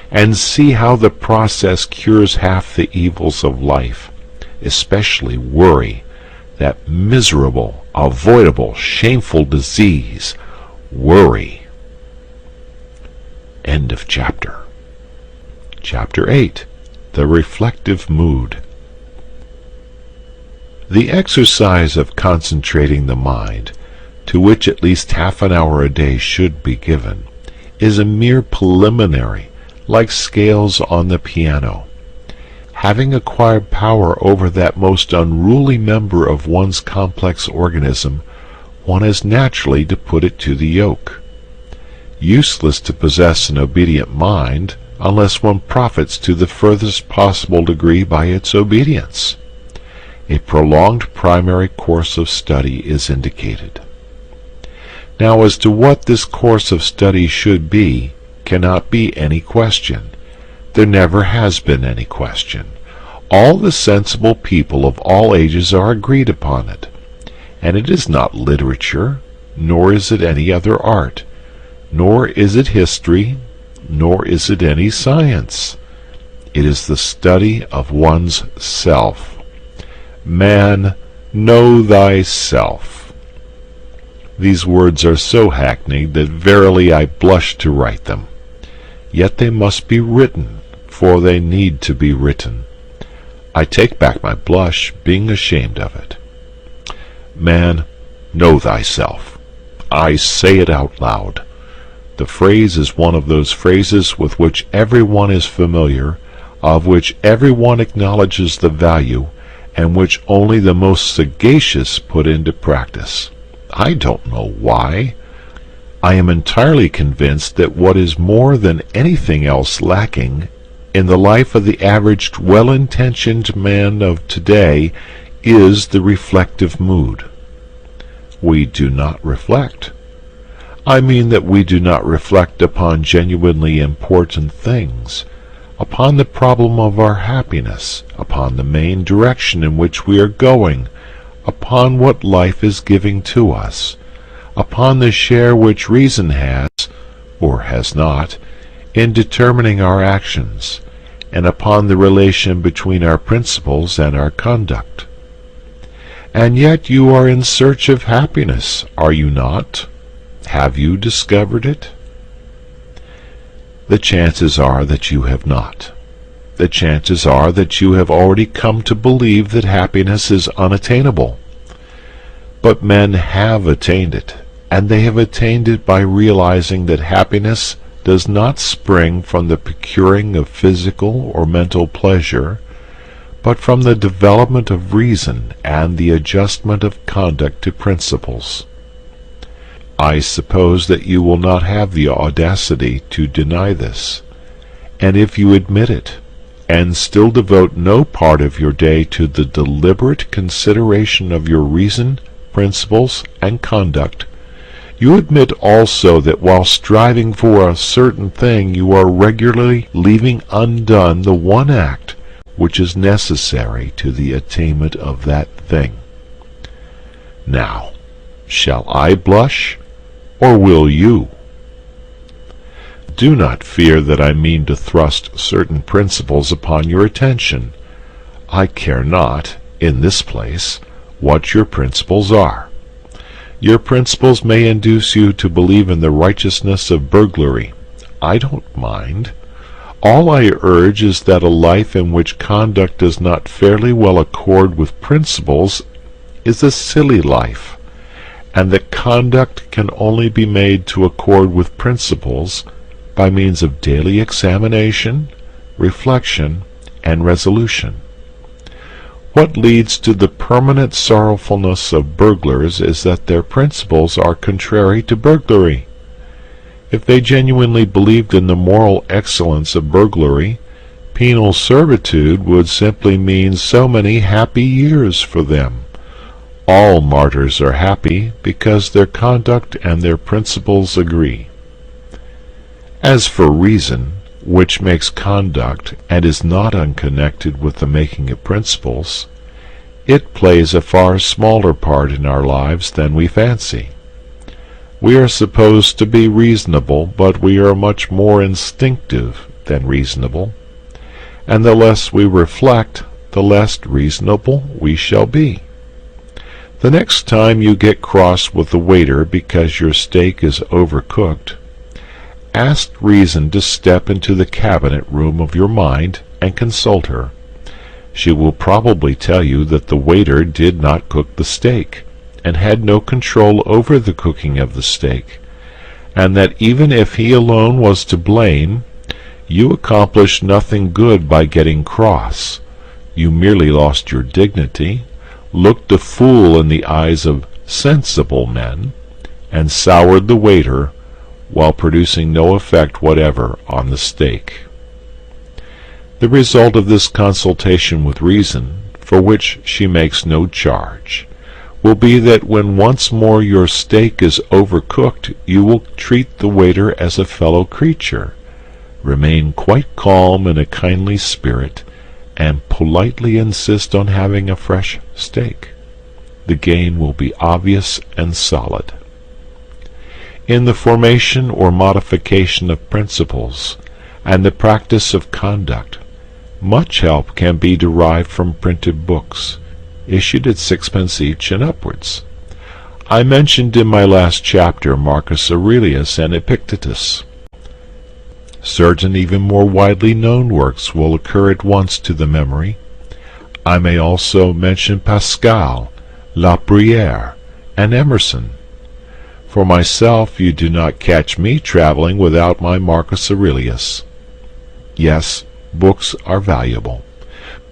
and see how the process cures half the evils of life, especially worry, that miserable, avoidable, shameful disease, worry. End of chapter. Chapter 8. The Reflective Mood. The exercise of concentrating the mind, to which at least half an hour a day should be given, is a mere preliminary, like scales on the piano. Having acquired power over that most unruly member of one's complex organism, one has naturally to put it to the yoke. Useless to possess an obedient mind, unless one profits to the furthest possible degree by its obedience. A prolonged primary course of study is indicated. Now, as to what this course of study should be, cannot be any question. There never has been any question. All the sensible people of all ages are agreed upon it. And it is not literature, nor is it any other art, nor is it history, nor is it any science. It is the study of one's self. Man, know thyself. These words are so hackneyed that verily I blush to write them. Yet they must be written, for they need to be written. I take back my blush, being ashamed of it. Man, know thyself. I say it out loud. The phrase is one of those phrases with which everyone is familiar, of which everyone acknowledges the value, and which only the most sagacious put into practice. I don't know why. I am entirely convinced that what is more than anything else lacking in the life of the average well-intentioned man of today is the reflective mood. We do not reflect. I mean that we do not reflect upon genuinely important things, upon the problem of our happiness, upon the main direction in which we are going, upon what life is giving to us, upon the share which reason has, or has not, in determining our actions, and upon the relation between our principles and our conduct. And yet you are in search of happiness, are you not? Have you discovered it? The chances are that you have not. The chances are that you have already come to believe that happiness is unattainable. But men have attained it, and they have attained it by realizing that happiness does not spring from the procuring of physical or mental pleasure, but from the development of reason and the adjustment of conduct to principles. I suppose that you will not have the audacity to deny this, and if you admit it, and still devote no part of your day to the deliberate consideration of your reason, principles, and conduct, you admit also that while striving for a certain thing you are regularly leaving undone the one act which is necessary to the attainment of that thing. Now, shall I blush, or will you? Do not fear that I mean to thrust certain principles upon your attention. I care not, in this place, what your principles are. Your principles may induce you to believe in the righteousness of burglary. I don't mind. All I urge is that a life in which conduct does not fairly well accord with principles is a silly life, and that conduct can only be made to accord with principles by means of daily examination, reflection, and resolution. What leads to the permanent sorrowfulness of burglars is that their principles are contrary to burglary. If they genuinely believed in the moral excellence of burglary, penal servitude would simply mean so many happy years for them. All martyrs are happy because their conduct and their principles agree. As for reason, which makes conduct and is not unconnected with the making of principles, it plays a far smaller part in our lives than we fancy. We are supposed to be reasonable, but we are much more instinctive than reasonable, and the less we reflect, the less reasonable we shall be. The next time you get cross with the waiter because your steak is overcooked, ask reason to step into the cabinet room of your mind and consult her. She will probably tell you that the waiter did not cook the steak, and had no control over the cooking of the steak, and that even if he alone was to blame, you accomplished nothing good by getting cross. You merely lost your dignity, looked a fool in the eyes of sensible men, and soured the waiter, while producing no effect whatever on the steak. The result of this consultation with reason, for which she makes no charge, will be that when once more your steak is overcooked, you will treat the waiter as a fellow creature, remain quite calm in a kindly spirit, and politely insist on having a fresh steak. The gain will be obvious and solid. in the formation or modification of principles, and the practice of conduct. Much help can be derived from printed books, issued at 6d each and upwards. I mentioned in my last chapter Marcus Aurelius and Epictetus. Certain even more widely known works will occur at once to the memory. I may also mention Pascal, La Bruyère, and Emerson. For myself, you do not catch me traveling without my Marcus Aurelius. Yes, books are valuable,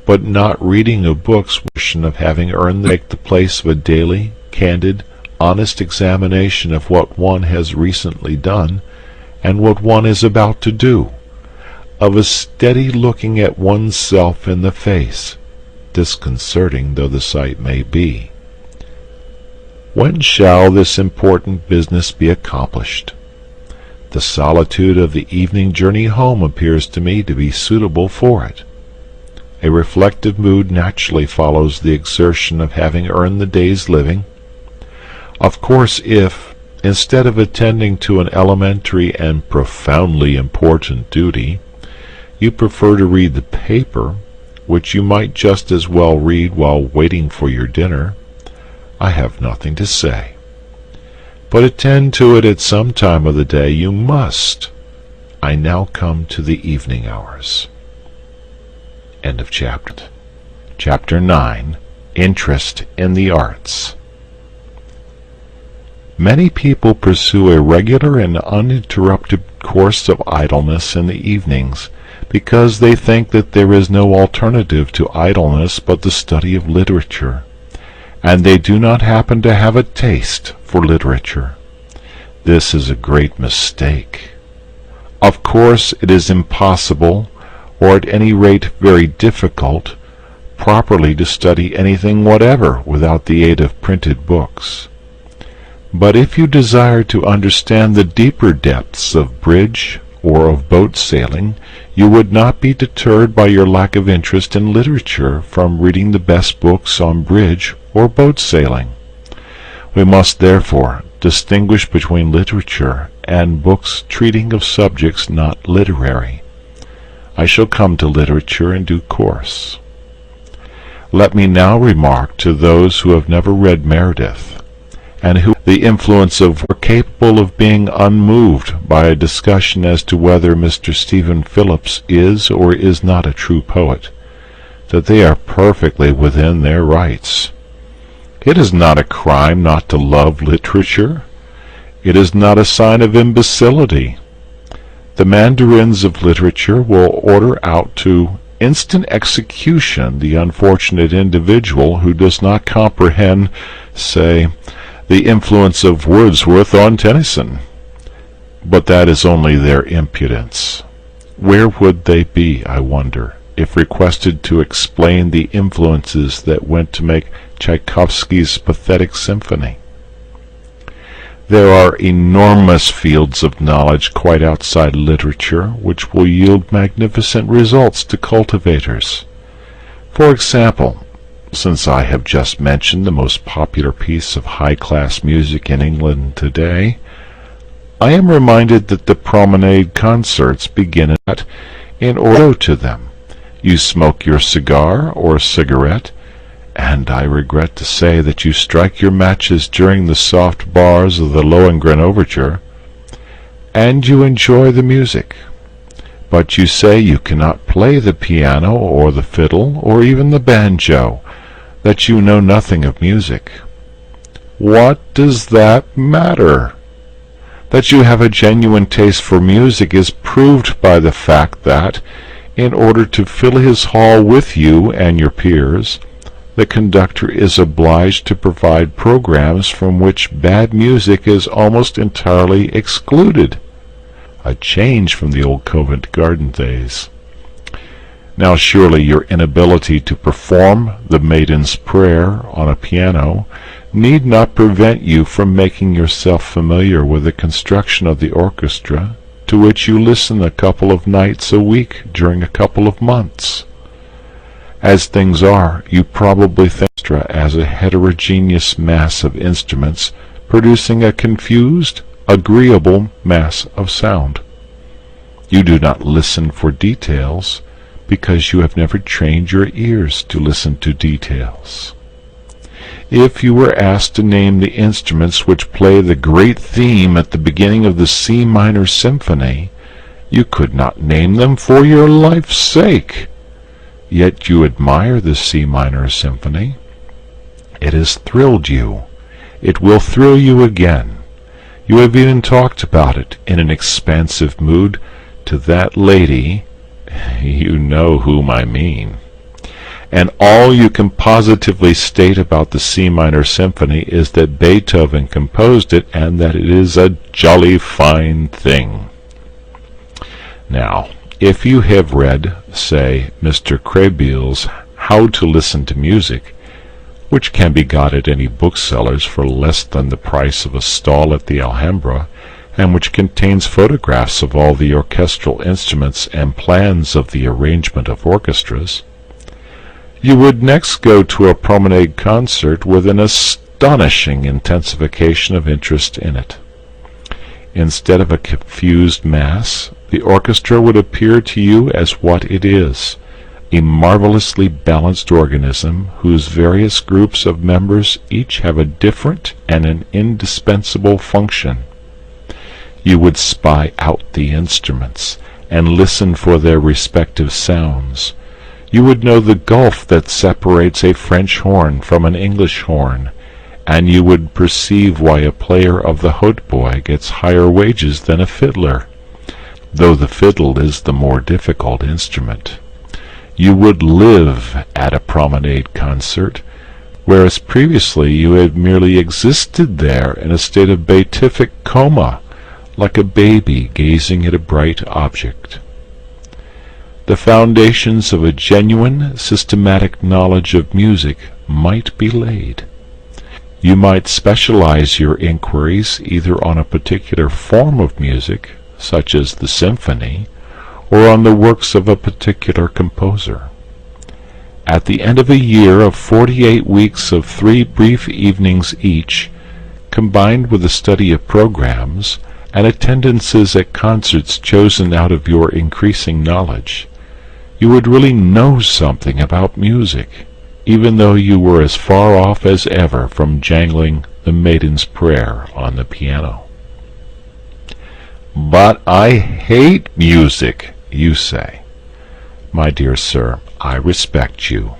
but not reading of books of having earned take the place of a daily, candid, honest examination of what one has recently done and what one is about to do, of a steady looking at one's self in the face, disconcerting though the sight may be. When shall this important business be accomplished? The solitude of the evening journey home appears to me to be suitable for it. A reflective mood naturally follows the exertion of having earned the day's living. Of course, if, instead of attending to an elementary and profoundly important duty, you prefer to read the paper, which you might just as well read while waiting for your dinner, I have nothing to say. But attend to it at some time of the day you must. I now come to the evening hours. End of chapter. Chapter 9. Interest in the Arts. Many people pursue a regular and uninterrupted course of idleness in the evenings, because they think that there is no alternative to idleness but the study of literature, and they do not happen to have a taste for literature. This is a great mistake. Of course, it is impossible, or at any rate very difficult, properly to study anything whatever without the aid of printed books. But if you desire to understand the deeper depths of bridge or of boat sailing, you would not be deterred by your lack of interest in literature from reading the best books on bridge or boat sailing. We must therefore distinguish between literature and books treating of subjects not literary. I shall come to literature in due course. Let me now remark to those who have never read Meredith, and who the influence of were capable of being unmoved by a discussion as to whether Mr. Stephen Phillips is or is not a true poet, that they are perfectly within their rights. It is not a crime not to love literature. It is not a sign of imbecility. The mandarins of literature will order out to instant execution the unfortunate individual who does not comprehend, say, the influence of Wordsworth on Tennyson. But that is only their impudence. Where would they be, I wonder, if requested to explain the influences that went to make Tchaikovsky's pathetic symphony? There are enormous fields of knowledge quite outside literature which will yield magnificent results to cultivators. For example, since I have just mentioned the most popular piece of high-class music in England today, I am reminded that the promenade concerts begin at, in order to them, you smoke your cigar or cigarette, and I regret to say that you strike your matches during the soft bars of the Lohengrin overture, and you enjoy the music. But you say you cannot play the piano or the fiddle or even the banjo, that you know nothing of music. What does that matter? That you have a genuine taste for music is proved by the fact that, in order to fill his hall with you and your peers, the conductor is obliged to provide programs from which bad music is almost entirely excluded. A change from the old Covent Garden days. Now surely your inability to perform the Maiden's Prayer on a piano need not prevent you from making yourself familiar with the construction of the orchestra, to which you listen a couple of nights a week during a couple of months. As things are, you probably think as a heterogeneous mass of instruments producing a confused, agreeable mass of sound. You do not listen for details because you have never trained your ears to listen to details. If you were asked to name the instruments which play the great theme at the beginning of the C minor symphony, you could not name them for your life's sake. Yet you admire the C minor symphony. It has thrilled you. It will thrill you again. You have even talked about it in an expansive mood to that lady, you know whom I mean. And all you can positively state about the C minor symphony is that Beethoven composed it and that it is a jolly fine thing. Now, if you have read, say, Mr. Krehbiel's How to Listen to Music, which can be got at any bookseller's for less than the price of a stall at the Alhambra, and which contains photographs of all the orchestral instruments and plans of the arrangement of orchestras, you would next go to a promenade concert with an astonishing intensification of interest in it. Instead of a confused mass, the orchestra would appear to you as what it is, a marvelously balanced organism whose various groups of members each have a different and an indispensable function. You would spy out the instruments and listen for their respective sounds. You would know the gulf that separates a French horn from an English horn, and you would perceive why a player of the hautboy gets higher wages than a fiddler, though the fiddle is the more difficult instrument. You would live at a promenade concert, whereas previously you had merely existed there in a state of beatific coma, like a baby gazing at a bright object. The foundations of a genuine, systematic knowledge of music might be laid. You might specialize your inquiries either on a particular form of music, such as the symphony, or on the works of a particular composer. At the end of a year of 48 weeks of 3 brief evenings each, combined with the study of programs, and attendances at concerts chosen out of your increasing knowledge, you would really know something about music, even though you were as far off as ever from jangling the Maiden's Prayer on the piano. "But I hate music," you say. My dear sir, I respect you.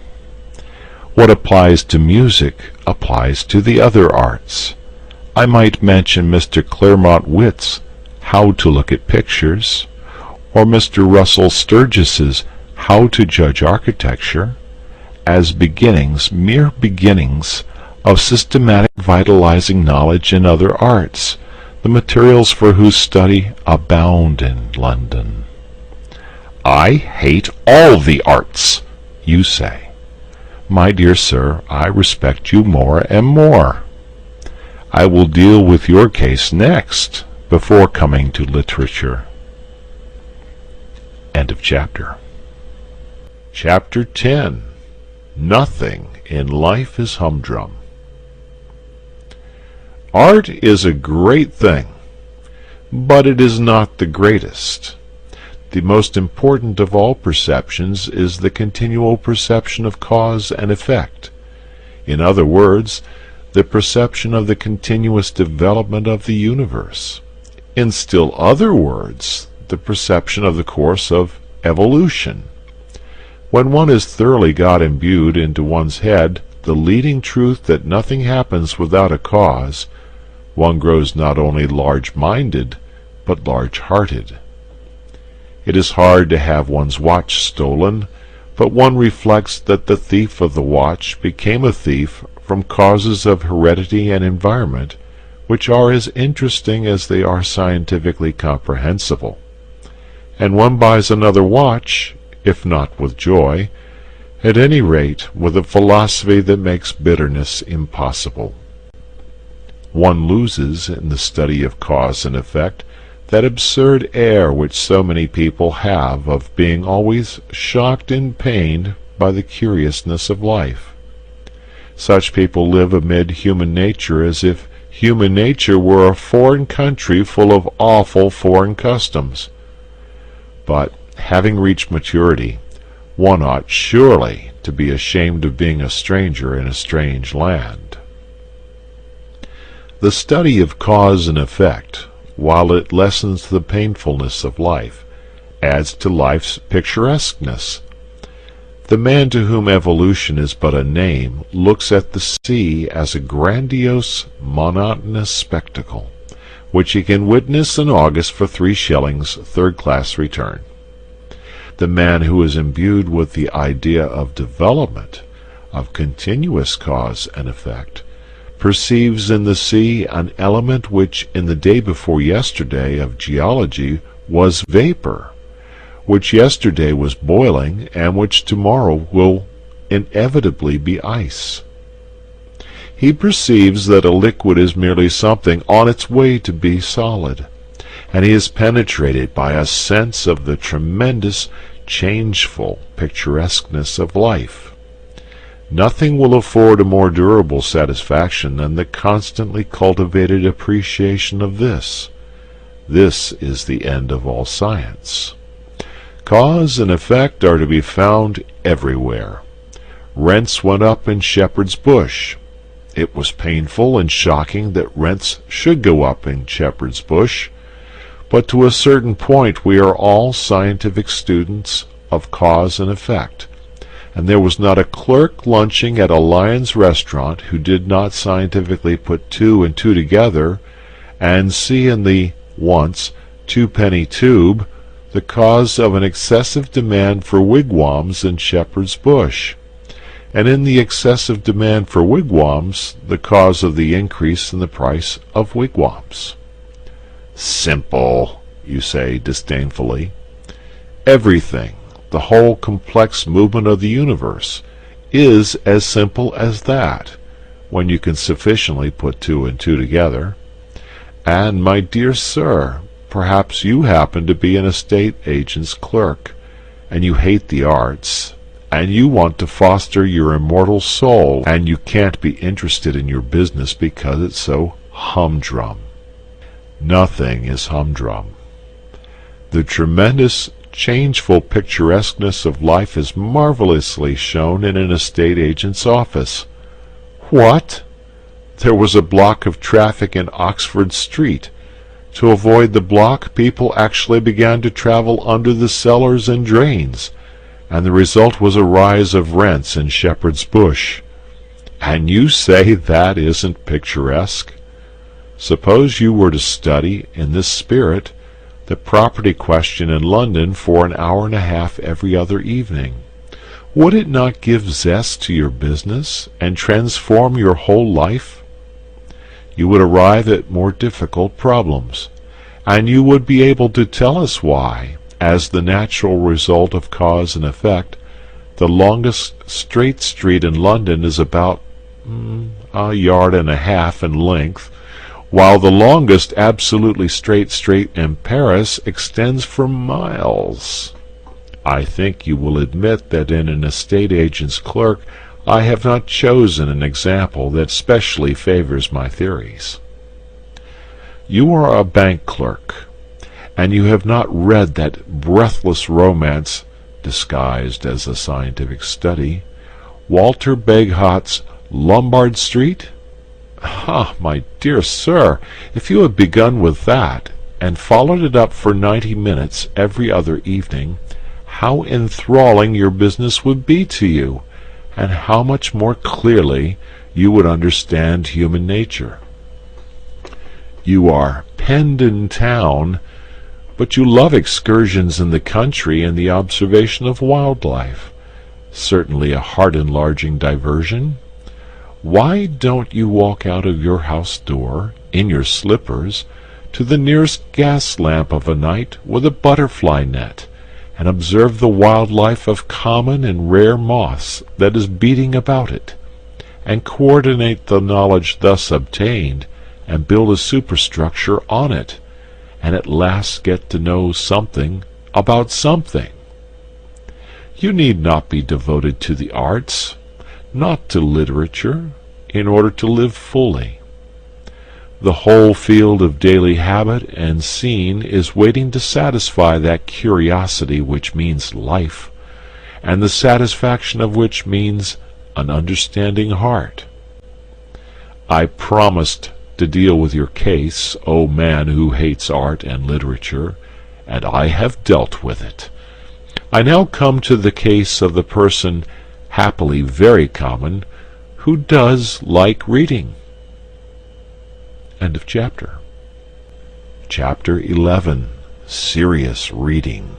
What applies to music applies to the other arts. I might mention Mr. Claremont Witt's How to Look at Pictures, or Mr. Russell Sturgis's How to Judge Architecture, as beginnings, mere beginnings, of systematic vitalizing knowledge in other arts, the materials for whose study abound in London. "I hate all the arts," you say. My dear sir, I respect you more and more. I will deal with your case next, before coming to literature. End of chapter. Chapter 10. Nothing in life is humdrum. Art is a great thing, but it is not the greatest. The most important of all perceptions is the continual perception of cause and effect. In other words, the perception of the continuous development of the universe. In still other words, the perception of the course of evolution. When one has thoroughly got imbued into one's head the leading truth that nothing happens without a cause, one grows not only large-minded, but large-hearted. It is hard to have one's watch stolen, but one reflects that the thief of the watch became a thief from causes of heredity and environment, which are as interesting as they are scientifically comprehensible. And one buys another watch, if not with joy, at any rate with a philosophy that makes bitterness impossible. One loses, in the study of cause and effect, that absurd air which so many people have of being always shocked and pained by the curiousness of life. Such people live amid human nature as if human nature were a foreign country full of awful foreign customs. But, having reached maturity, one ought surely to be ashamed of being a stranger in a strange land. The study of cause and effect, while it lessens the painfulness of life, adds to life's picturesqueness. The man to whom evolution is but a name looks at the sea as a grandiose, monotonous spectacle, which he can witness in August for 3 shillings, third-class return. The man who is imbued with the idea of development, of continuous cause and effect, perceives in the sea an element which in the day before yesterday of geology was vapor, which yesterday was boiling, and which tomorrow will inevitably be ice. He perceives that a liquid is merely something on its way to be solid, and he is penetrated by a sense of the tremendous, changeful picturesqueness of life. Nothing will afford a more durable satisfaction than the constantly cultivated appreciation of this. This is the end of all science. Cause and effect are to be found everywhere. Rents went up in Shepherd's Bush. It was painful and shocking that rents should go up in Shepherd's Bush, but to a certain point we are all scientific students of cause and effect, and there was not a clerk lunching at a Lyons restaurant who did not scientifically put 2 and 2 together and see in the once 2-penny tube the cause of an excessive demand for wigwams in Shepherd's Bush, and in the excessive demand for wigwams the cause of the increase in the price of wigwams. Simple, you say disdainfully. Everything, the whole complex movement of the universe, is as simple as that, when you can sufficiently put 2 and 2 together. And, my dear sir, perhaps you happen to be an estate agent's clerk, and you hate the arts, and you want to foster your immortal soul, and you can't be interested in your business because it's so humdrum. Nothing is humdrum. The tremendous, changeful picturesqueness of life is marvelously shown in an estate agent's office. What? There was a block of traffic in Oxford Street. To avoid the block, people actually began to travel under the cellars and drains, and the result was a rise of rents in Shepherd's Bush. And you say that isn't picturesque? Suppose you were to study, in this spirit, the property question in London for an hour and a half every other evening. Would it not give zest to your business, and transform your whole life? You would arrive at more difficult problems, and you would be able to tell us why, as the natural result of cause and effect, the longest straight street in London is about a yard and a half in length, while the longest absolutely straight street in Paris extends for miles. I think you will admit that in an estate agent's clerk I have not chosen an example that specially favors my theories. You are a bank clerk, and you have not read that breathless romance, disguised as a scientific study, Walter Bagehot's Lombard Street? Ah, my dear sir, if you had begun with that, and followed it up for 90 minutes every other evening, how enthralling your business would be to you, and how much more clearly you would understand human nature. You are penned in town, but you love excursions in the country and the observation of wildlife. Certainly a heart-enlarging diversion. Why don't you walk out of your house door, in your slippers, to the nearest gas lamp of a night with a butterfly net, and observe the wildlife of common and rare moths that is beating about it, and coordinate the knowledge thus obtained, and build a superstructure on it, and at last get to know something about something? You need not be devoted to the arts, not to literature, in order to live fully. The whole field of daily habit and scene is waiting to satisfy that curiosity which means life, and the satisfaction of which means an understanding heart. I promised to deal with your case, O man who hates art and literature, and I have dealt with it. I now come to the case of the person, happily very common, who does like reading. End of chapter. Chapter 11. Serious Reading.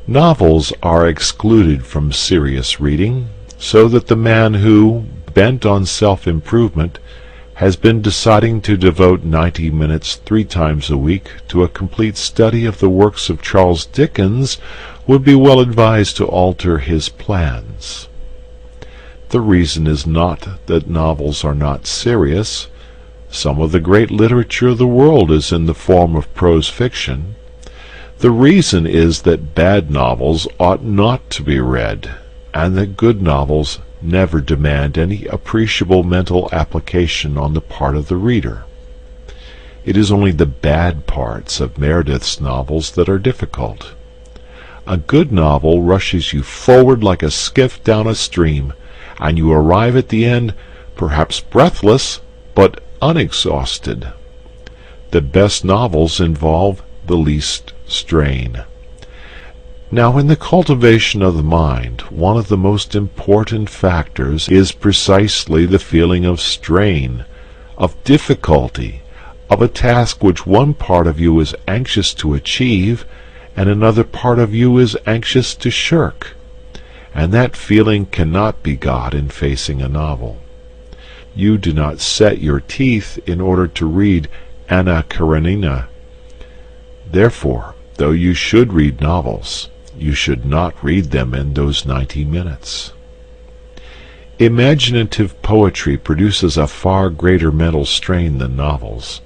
Novels are excluded from serious reading, so that the man who, bent on self-improvement, has been deciding to devote 90 minutes 3 times a week to a complete study of the works of Charles Dickens would be well advised to alter his plans. The reason is not that novels are not serious. Some of the great literature of the world is in the form of prose fiction. The reason is that bad novels ought not to be read, and that good novels never demand any appreciable mental application on the part of the reader. It is only the bad parts of Meredith's novels that are difficult. A good novel rushes you forward like a skiff down a stream, and you arrive at the end, perhaps breathless, but unexhausted. The best novels involve the least strain. Now, in the cultivation of the mind, one of the most important factors is precisely the feeling of strain, of difficulty, of a task which one part of you is anxious to achieve, and another part of you is anxious to shirk. And that feeling cannot be got in facing a novel. You do not set your teeth in order to read Anna Karenina. Therefore, though you should read novels, you should not read them in those 90 minutes. Imaginative poetry produces a far greater mental strain than novels.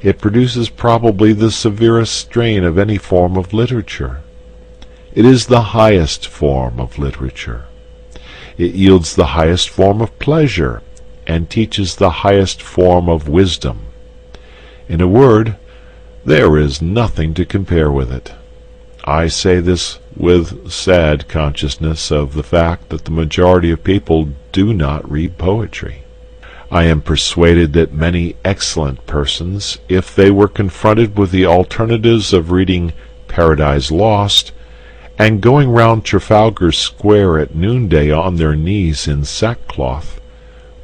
It produces probably the severest strain of any form of literature. It is the highest form of literature. It yields the highest form of pleasure, and teaches the highest form of wisdom. In a word, there is nothing to compare with it. I say this with sad consciousness of the fact that the majority of people do not read poetry. I am persuaded that many excellent persons, if they were confronted with the alternatives of reading Paradise Lost and going round Trafalgar Square at noonday on their knees in sackcloth,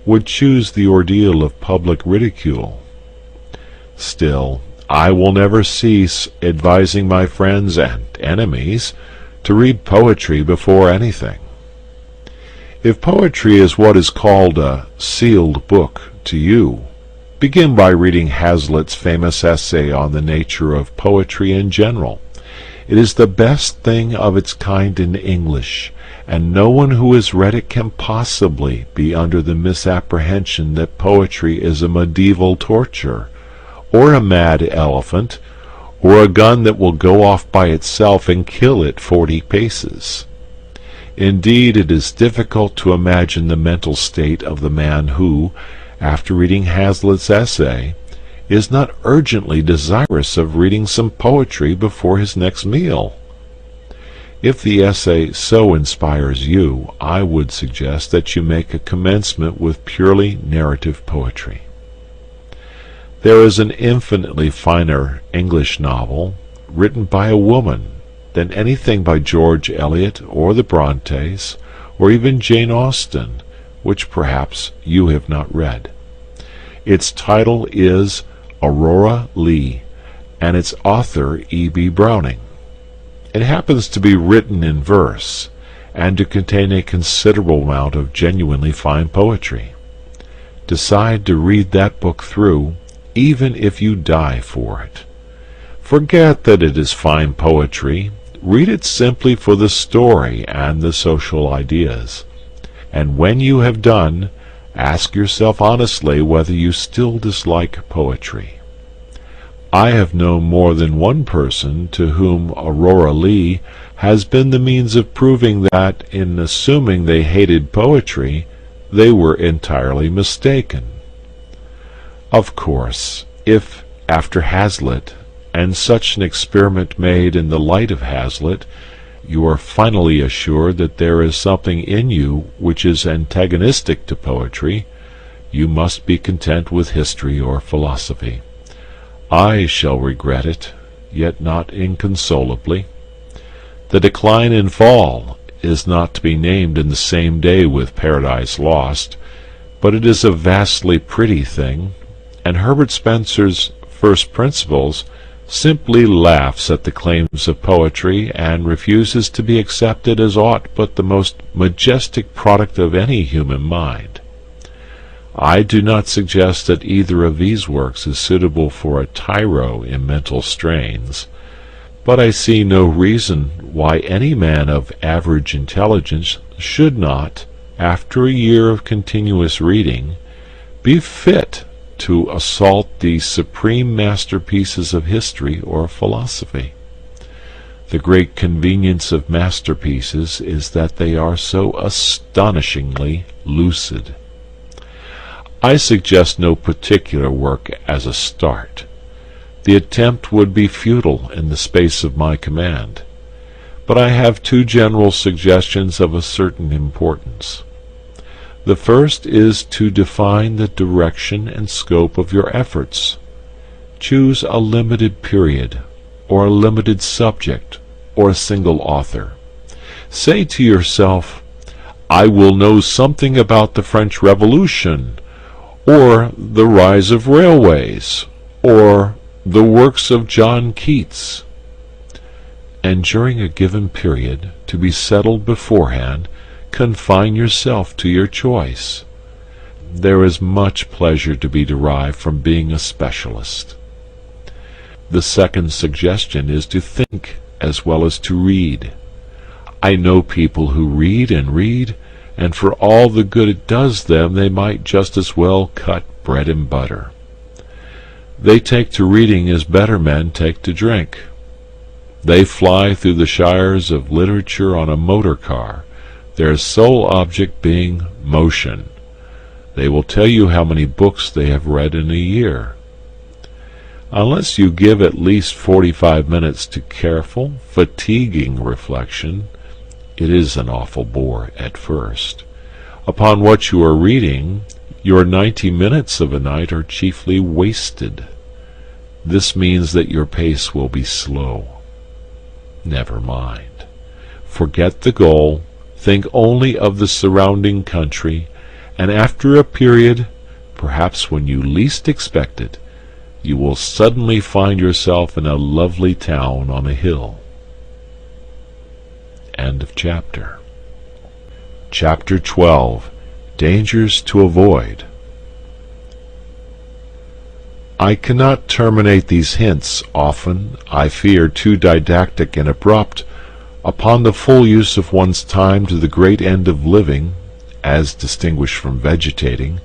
would choose the ordeal of public ridicule. Still, I will never cease advising my friends and enemies to read poetry before anything. If poetry is what is called a sealed book to you, begin by reading Hazlitt's famous essay on the nature of poetry in general. It is the best thing of its kind in English, and no one who has read it can possibly be under the misapprehension that poetry is a medieval torture, or a mad elephant, or a gun that will go off by itself and kill at 40 paces. Indeed, it is difficult to imagine the mental state of the man who, after reading Hazlitt's essay, is not urgently desirous of reading some poetry before his next meal. If the essay so inspires you, I would suggest that you make a commencement with purely narrative poetry. There is an infinitely finer English novel, written by a woman, than anything by George Eliot or the Brontes, or even Jane Austen, which perhaps you have not read. Its title is Aurora Leigh, and its author E.B. Browning. It happens to be written in verse, and to contain a considerable amount of genuinely fine poetry. Decide to read that book through, even if you die for it. Forget that it is fine poetry. Read it simply for the story and the social ideas. And when you have done, ask yourself honestly whether you still dislike poetry. I have known more than one person to whom Aurora Leigh has been the means of proving that, in assuming they hated poetry, they were entirely mistaken. Of course, if, after Hazlitt, and such an experiment made in the light of Hazlitt, you are finally assured that there is something in you which is antagonistic to poetry, you must be content with history or philosophy. I shall regret it, yet not inconsolably. The Decline and Fall is not to be named in the same day with Paradise Lost, but it is a vastly pretty thing, and Herbert Spencer's First Principles simply laughs at the claims of poetry and refuses to be accepted as aught but the most majestic product of any human mind. I do not suggest that either of these works is suitable for a tyro in mental strains, but I see no reason why any man of average intelligence should not, after a year of continuous reading, be fit to assault the supreme masterpieces of history or philosophy. The great convenience of masterpieces is that they are so astonishingly lucid. I suggest no particular work as a start. The attempt would be futile in the space of my command, but I have two general suggestions of a certain importance. The first is to define the direction and scope of your efforts. Choose a limited period, or a limited subject, or a single author. Say to yourself, I will know something about the French Revolution, or the rise of railways, or the works of John Keats. And during a given period, to be settled beforehand, confine yourself to your choice. There is much pleasure to be derived from being a specialist. The second suggestion is to think as well as to read. I know people who read, and for all the good it does them, they might just as well cut bread and butter. They take to reading as better men take to drink. They fly through the shires of literature on a motor car, their sole object being motion. They will tell you how many books they have read in a year. Unless you give at least 45 minutes to careful, fatiguing reflection, it is an awful bore at first. Upon what you are reading, your 90 minutes of a night are chiefly wasted. This means that your pace will be slow. Never mind. Forget the goal. Think only of the surrounding country, and after a period, perhaps when you least expect it, you will suddenly find yourself in a lovely town on a hill. End of chapter. Chapter 12. Dangers to avoid. I cannot terminate these hints, often, I fear, too didactic and abrupt, upon the full use of one's time to the great end of living, as distinguished from vegetating,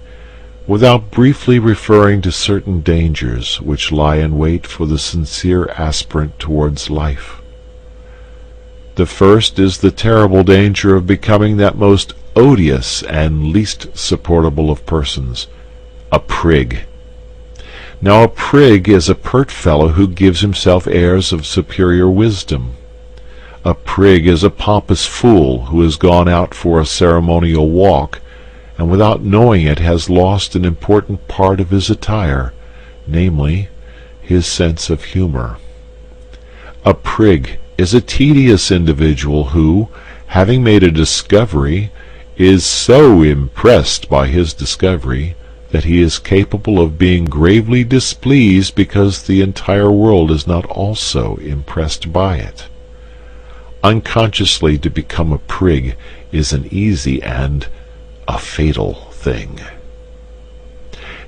without briefly referring to certain dangers which lie in wait for the sincere aspirant towards life. The first is the terrible danger of becoming that most odious and least supportable of persons, a prig. Now a prig is a pert fellow who gives himself airs of superior wisdom. A prig is a pompous fool who has gone out for a ceremonial walk, and without knowing it has lost an important part of his attire, namely, his sense of humor. A prig is a tedious individual who, having made a discovery, is so impressed by his discovery that he is capable of being gravely displeased because the entire world is not also impressed by it. Unconsciously to become a prig is an easy and a fatal thing.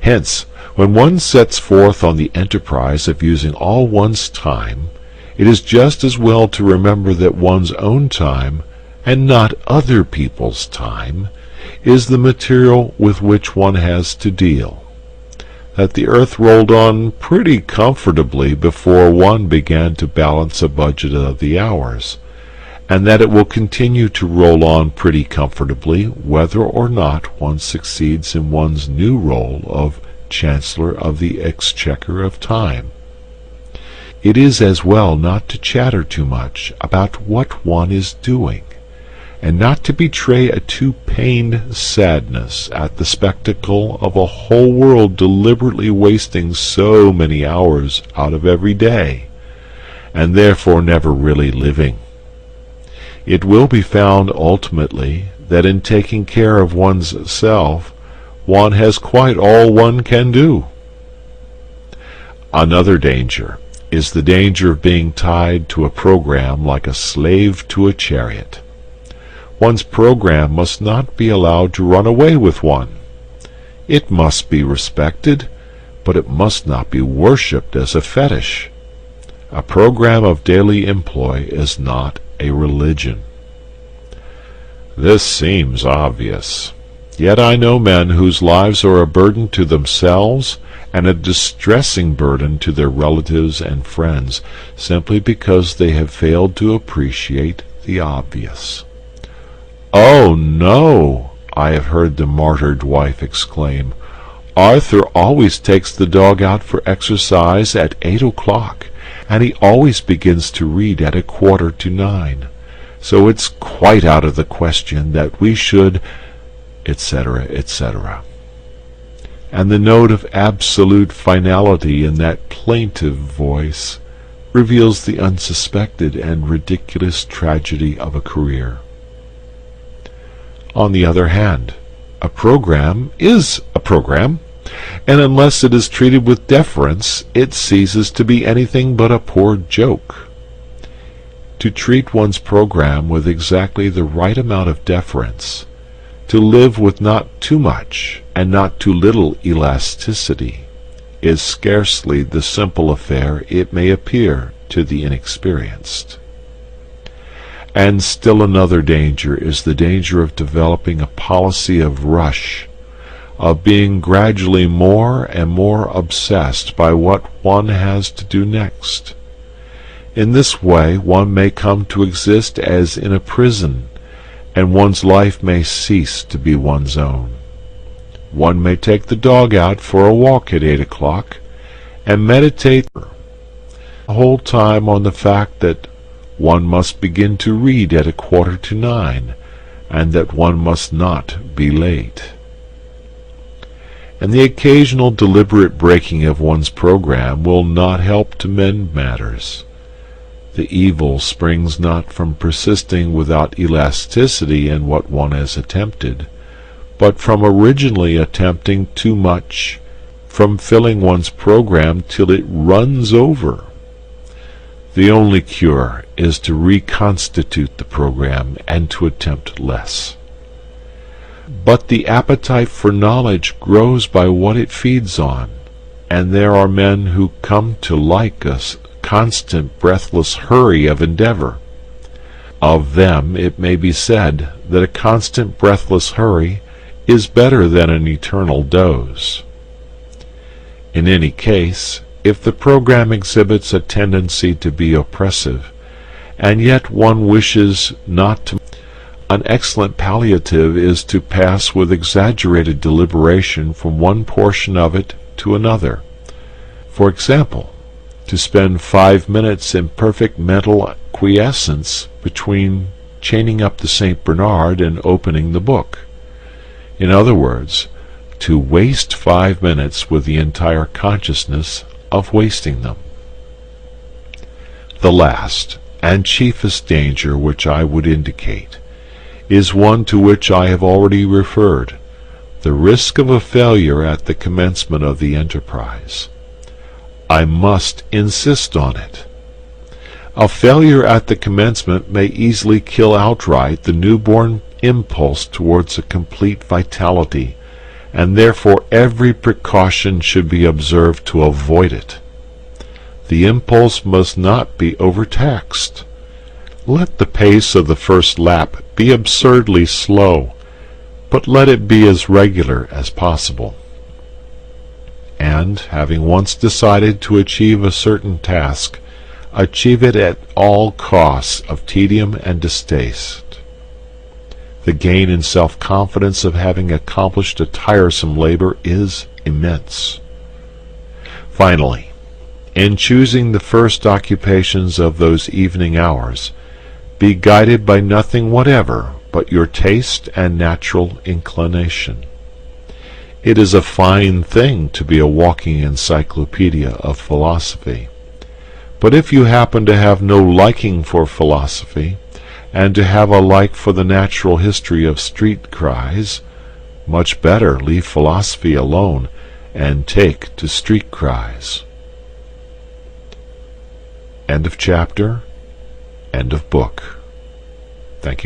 Hence, when one sets forth on the enterprise of using all one's time, it is just as well to remember that one's own time, and not other people's time, is the material with which one has to deal. That the earth rolled on pretty comfortably before one began to balance a budget of the hours, and that it will continue to roll on pretty comfortably whether or not one succeeds in one's new role of Chancellor of the Exchequer of Time. It is as well not to chatter too much about what one is doing, and not to betray a too pained sadness at the spectacle of a whole world deliberately wasting so many hours out of every day, and therefore never really living. It will be found ultimately that in taking care of one's self, one has quite all one can do. Another danger is the danger of being tied to a program like a slave to a chariot. One's program must not be allowed to run away with one. It must be respected, but it must not be worshipped as a fetish. A program of daily employ is not a religion. This seems obvious. Yet I know men whose lives are a burden to themselves and a distressing burden to their relatives and friends, simply because they have failed to appreciate the obvious. "Oh, no!" I have heard the martyred wife exclaim. "Arthur always takes the dog out for exercise at 8 o'clock, and he always begins to read at 8:45. So it's quite out of the question that we should," etc., etc. And the note of absolute finality in that plaintive voice reveals the unsuspected and ridiculous tragedy of a career. On the other hand, a program is a program, and unless it is treated with deference, it ceases to be anything but a poor joke. To treat one's program with exactly the right amount of deference, to live with not too much and not too little elasticity, is scarcely the simple affair it may appear to the inexperienced. And still another danger is the danger of developing a policy of rush, of being gradually more and more obsessed by what one has to do next. In this way one may come to exist as in a prison, and one's life may cease to be one's own. One may take the dog out for a walk at 8 o'clock, and meditate the whole time on the fact that one must begin to read at 8:45, and that one must not be late. And the occasional deliberate breaking of one's program will not help to mend matters. The evil springs not from persisting without elasticity in what one has attempted, but from originally attempting too much, from filling one's program till it runs over. The only cure is to reconstitute the program and to attempt less. But the appetite for knowledge grows by what it feeds on, and there are men who come to like a constant breathless hurry of endeavor. Of them it may be said that a constant breathless hurry is better than an eternal doze. In any case, if the program exhibits a tendency to be oppressive, and yet one wishes not to, an excellent palliative is to pass with exaggerated deliberation from one portion of it to another. For example, to spend 5 minutes in perfect mental quiescence between chaining up the St. Bernard and opening the book. In other words, to waste 5 minutes with the entire consciousness of wasting them. The last and chiefest danger which I would indicate is one to which I have already referred, the risk of a failure at the commencement of the enterprise. I must insist on it. A failure at the commencement may easily kill outright the newborn impulse towards a complete vitality, and therefore every precaution should be observed to avoid it. The impulse must not be overtaxed. Let the pace of the first lap be absurdly slow, but let it be as regular as possible. And, having once decided to achieve a certain task, achieve it at all costs of tedium and distaste. The gain in self-confidence of having accomplished a tiresome labor is immense. Finally, in choosing the first occupations of those evening hours, be guided by nothing whatever but your taste and natural inclination. It is a fine thing to be a walking encyclopedia of philosophy. But if you happen to have no liking for philosophy, and to have a like for the natural history of street cries, much better leave philosophy alone and take to street cries. End of chapter. End of book. Thank you.